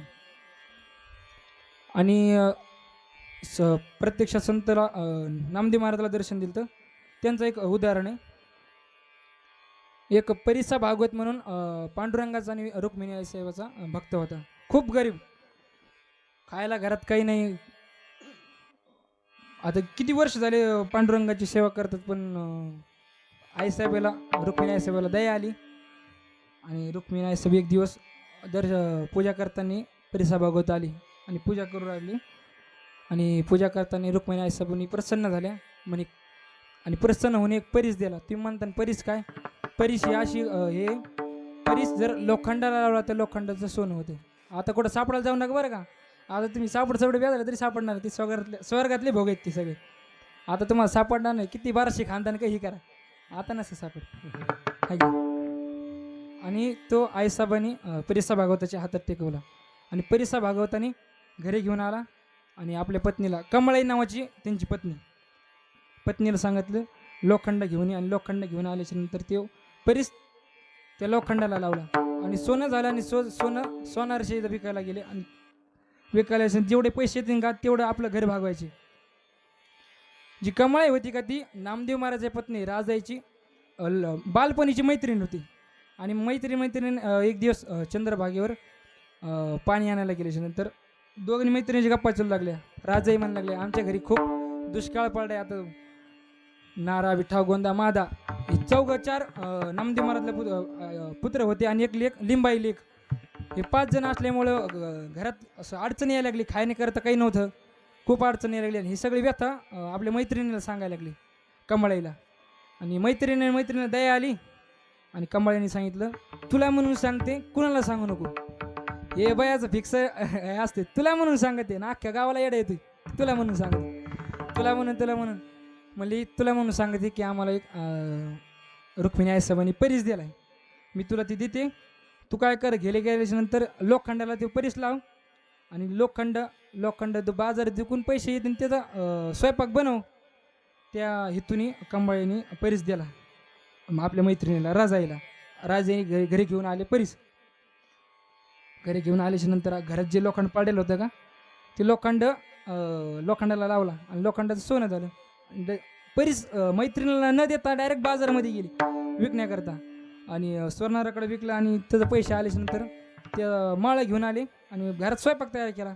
आणि प्रत्यक्षात संतला नामदेव महाराजाला दर्शन दिलं. त्यांचं एक उदाहरण आहे. एक परिसा भागवत म्हणून पांडुरंगाचा आणि रुक्मिणी साहेबाचा भक्त होता. खूप गरीब, खायला घरात काही नाही. आता किती वर्ष झाले पांडुरंगाची सेवा करतात, पण आईसाहेबाला, रुक्मिणी आईसाहेबाला दया आली. आणि रुक्मिणी आईसाहेब एक दिवस पूजा करताना परिसा भागवत आली आणि पूजा करू लागली. आणि पूजा करताना रुक्मिणी आईसाहेबांनी प्रसन्न झाल्या म्हणे. आणि प्रसन्न होऊन एक परीस दिला. तुम्ही म्हणता परीस काय? परीस ही अशी हे परीस जर लोखंडाला लावला तर लोखंडाचं सोनं होते. आता कुठं सापडायला जाऊ नका बरं का. आता तुम्ही सापड वेगळं तरी सापडणार. ती स्वर्गातले भोग आहेत ती सगळे. आता तुम्हाला सापडणार नाही. किती बाराशे खानदान काही करा, आता नसतं सापड. आणि तो आईसाहेबांनी परिसा भागवताच्या हातात टेकवला. आणि परिसा भागवताने घरी घेऊन आला. आणि आपल्या पत्नीला, कमळाई नावाची त्यांची पत्नीला सांगितलं लोखंड घेऊन ये. आणि लोखंड घेऊन आल्याच्या नंतर ते परीस त्या लोखंडाला लावला. आणि सोनं झालं. आणि सोनं सोनारशी विकायला गेले. आणि विकायला जेवढे पैसे येतील का तेवढं आपलं घर भागवायचे. जी कमळाई होती का ती नामदेव महाराजाची पत्नी राजाईची बालपणीची मैत्रीण होती. आणि मैत्रीण एक दिवस चंद्रभागेवर पाणी आणायला गेल्याच्या नंतर दोघांनी मैत्रिणीची गप्पा चालू लागल्या. राजाई म्हणू लागल्या आमच्या घरी खूप दुष्काळ पडलाय. आता नारा, विठा, गोंदा, मादा हे 4 नामदेव महाराजला पुत्र होते. आणि एक लेक लिंबाई लेक. हे 5 जण असल्यामुळं घरात असं अडचणी यायला लागली. खायने करता काही नव्हतं. खूप अडचणी यायला लागली. आणि ही सगळी व्यथा आपल्या मैत्रिणीला सांगायला लागली, कमळाईला. आणि मैत्रिणीला दया आली. आणि कमळाईने सांगितलं तुला म्हणून सांगते, कुणाला सांगू नको. हे बयाचं फिक्स असते. तुला म्हणून सांगते ना, अख्ख्या गावाला येडा येते. तुला म्हणून सांगते, तुला म्हणून म्हणली तुला म्हणून सांगते की आम्हाला एक रुक्मिणी आईसाहेबांनी परीस दिलाय. मी तुला ती देते. तू काय कर, गेल्याच्या नंतर लोखंडाला ते परीस लाव. आणि लोखंड तो बाजारात विकून पैसे येतील त्याचा स्वयंपाक बनव. त्या हेतून कमळाईने परीस दिला आपल्या मैत्रिणीला राजाईने घरी घेऊन आले परीस. घरी घेऊन आल्याच्या नंतर घरात जे लोखंड पाडेलं होतं का ते लोखंडाला लावला. आणि लोखंडाचं सोनं झालं. परीस मैत्रिणीला न देता डायरेक्ट बाजारामध्ये गेली विकण्याकरता. आणि सोनाराकडे विकला. आणि त्याचे पैसे आल्याच्या नंतर ते माळं घेऊन आले. आणि घरात स्वयंपाक तयार केला.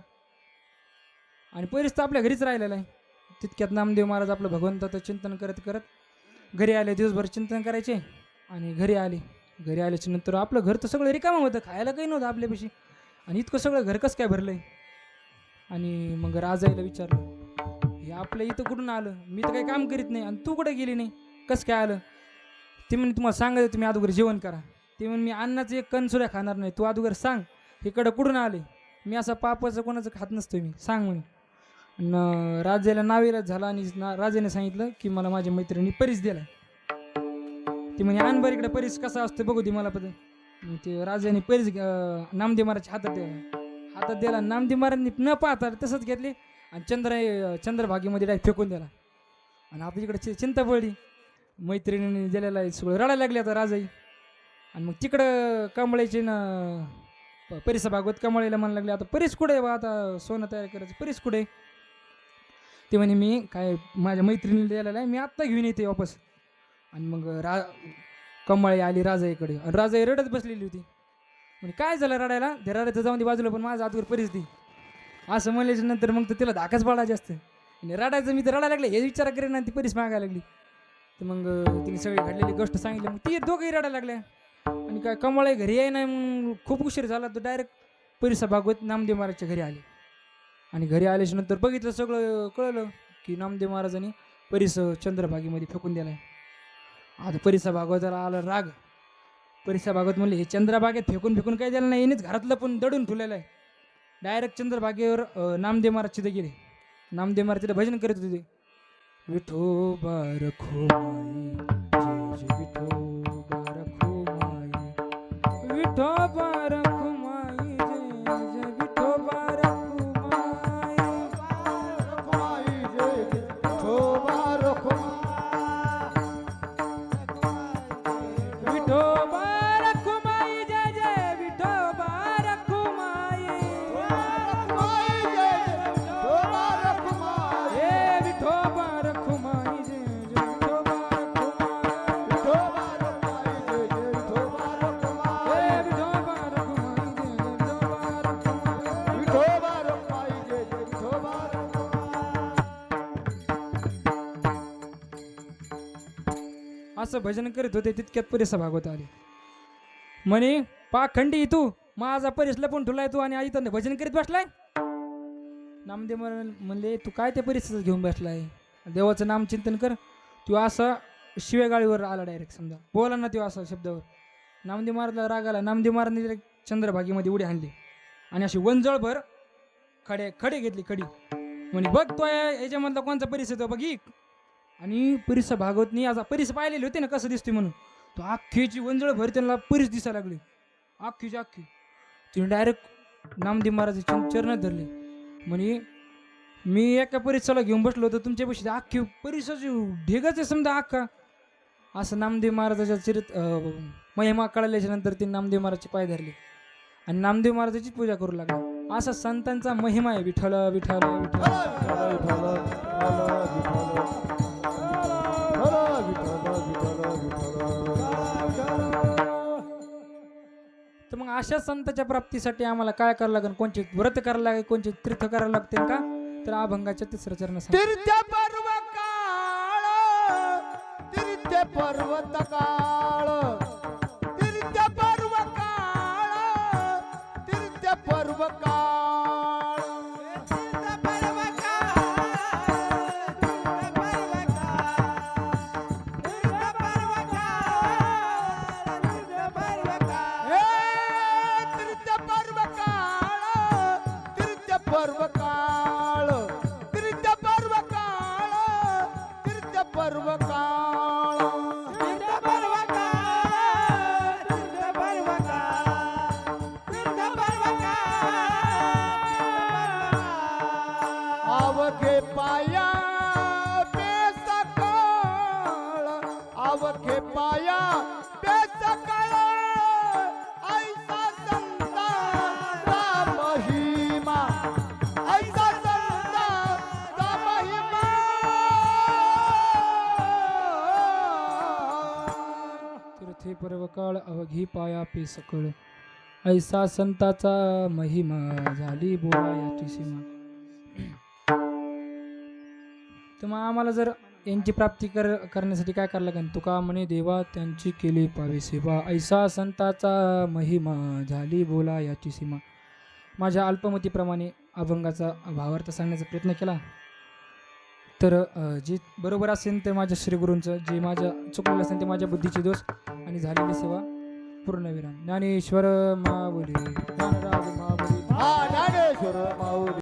आणि परीस तर आपल्या घरीच राहिलेला आहे. तितक्यात नामदेव महाराज आपलं भगवंताचं चिंतन करत घरी आले. दिवसभर चिंतन करायचे. आणि घरी आल्याच्या नंतर आपलं घर तर सगळं रिकामं होतं. खायला काही नव्हतं आपल्यापाशी. आणि इतकं सगळं घर कसं काय भरलंय. आणि मग राजाईला विचारलं हे आपलं इथं कुठून आलं. मी तर काही काम करीत नाही. आणि तू कुठं गेली नाही, कसं काय आलं. ते म्हणे तुम्हाला सांगायचं तुम्ही अगोदर जेवण करा. ते म्हणे मी अन्नाचं एक कण सुद्धा खाणार नाही. तू अगोदर सांग इकडं कुठून आले. मी असं पापाचं कोणाचं खात नसतो मी, सांग म्हणे. आणि राजाला नावेलाच झाला. आणि राजाने सांगितलं की मला माझ्या मैत्रिणी परीस दिला. ती म्हणे आण बरं इकडे परीस कसा असतो बघू दे मला पद. ते राजाने परीस नामदेव महाराजच्या हातात दिला. नामदेव महाराजांनी न पाहता तसंच घेतले. आणि चंद्रभागेमध्ये डायरेक्ट फेकून दिला. आणि आता इकडे चिंता पडली. मैत्रिणीने दिलेला आहे सगळं रडायला लागले आता राजाई. आणि मग तिकडं कमळाईचे ना परिसा भागवत कमळाईला म्हणायला लागले आता परीस कुठे बा, आता सोनं तयार करायचं परीस कुठे. ते म्हणे मी काय माझ्या मैत्रिणीला दिलेला आहे, मी आत्ता घेऊन येते वापस. आणि मग कमळाई आली राजाईकडे. आणि राजाई रडत बसलेली होती. म्हणजे काय झालं रडायला, ते रडायचं जाऊन ती बाजूला, पण माझं आतवर परीस दी असं म्हणल्याच्या नंतर मग तर तिला धाकच पडला जास्त. आणि रडायचं मी तर रडायला लागले हे विचार करेन. आणि ती परीस मागायला लागली. तर मग तिने सगळी घडलेली गोष्ट सांगितली. मग ती दोघंही रडायला लागल्या. आणि काय कमळाई घरी आहे नाही. मग खूप उशीर झाला तर डायरेक्ट परिसा भागवत नामदेव महाराजच्या घरी आले. आणि घरी आल्याच्या नंतर बघितलं सगळं कळलं की नामदेव महाराजांनी परीस चंद्रभागेमध्ये फेकून दिला आहे. आता परिसा भागवताला आला राग. परिसा भागवत म्हणले हे चंद्रभागेत फेकून काय द्यायला नाही, येणेच घरातलं पण दडून ठेवलेलं आहे. डायरेक्ट चंद्रभागेवर नामदेव महाराज तिथे गेले. नामदेव महाराज तिथे भजन करीत होते. विठोबा रखुमाई जय जय विठोबा रखुमाई, विठोबा रखुमाई जय जय विठोबा रखुमाई. रखुमाई जय जय विठोबा रखुमाई. विठोबा रखुमाई जय जय विठोबा रखुमाई. रखुमाई जय जय विठोबा रखुमाई. हे विठोबा रखुमाई जय जय विठोबा रखुमाई. विठोबा रखुमाई जय जय विठोबा रखुमाई. हे विठोबा रखुमाई जय जय विठोबा रखुमाई. विठोबा रखुमाई जय जय विठोबा रखुमाई. असं भजन करीत होते. तितक्यात परिसा भागवत आले. म्हणे पाखंडी तू माझा परीस लपून ठेवलाय तू आणि आई तर भजन करीत बसलाय. नामदेव म्हणले तू काय त्या परिस्थितीत घेऊन बसलाय, देवाचं नाम चिंतन कर. तू असा शिवेगाळीवर आला डायरेक्ट, समजा बोला ना तो असा शब्दावर. नामदेव महाराजला राग आला. नामदेव महाराजने direct चंद्रभागीमध्ये उडी आणली आणि अशी वंजळभर खडे घेतली खडी. म्हणे बघ तो याच्यामधला कोणचा परिसर तो बघी. आणि परिसा भागवतनी आज परिस पाहिलेली होती ना कसं दिसते म्हणून, तो अख्खीची वंजळ भर त्यांना परिस दिसायला लागली. अख्खीची अख्खी तिने डायरेक्ट नामदेव महाराजांचे चरण धरले. म्हणे मी एका परिसराला घेऊन बसलो होतो तुमच्यापाशी, अख्खी परिसाची ढेगच आहे समजा अख्खा. असं नामदेव महाराजाच्या महिमा कळल्याच्या नंतर ते नामदेव महाराजचे पाय धरले आणि नामदेव महाराजाची पूजा करू लागले. असा संतांचा महिमा आहे. विठ्ठल विठ्ठल विठ्ठल. तर मग अशा संतांच्या प्राप्तीसाठी आम्हाला काय करावं लागेल, कोणचे व्रत करावं लागेल, कोणचे तीर्थ करावं लागते का, तर अभंगाच्या तिसऱ्या चरण तीर्थ पर्व काळ, तीर्थ पर्वत काळ, तीर्थ पर्व काळ, तीर्थ पर्व काळ, तीर्थ पर्व काळ, तीर्थ पर्व काळ, तीर्थ पर्व काळ, तीर्थ पर्व काळ, तीर्थ पर्व काळ, तीर्थ पर्व काळ. अवघे पाया बेसकाळ, अवघे पाया बेसकाळ, ऐसा संतांचा महिमा, ऐसा संतांचा महिमा. तीर्थे पर्वकाळ अवघी पाया पे सकळ, ऐसा संताचा महिमा, झाली बोला याची सीमा. तर मग आम्हाला जर यांची प्राप्ती करण्यासाठी काय करावं लागेल, तुका म्हणे देवा त्यांची केली पावे सेवा, ऐसा संताचा महिमा, झाली बोला याची सीमा. माझ्या अल्पमतीप्रमाणे अभंगाचा भावार्थ सांगण्याचा प्रयत्न केला. तर जे बरोबर असेल ते माझ्या श्रीगुरूंचं, जे माझ्या चुकलेलं असेल ते माझ्या बुद्धीचे दोष आणि झालेली सेवा पूर्णविराम. ज्ञानेश्वर माऊली, ज्ञानराज माऊली. ज्ञानेश्वर माऊली.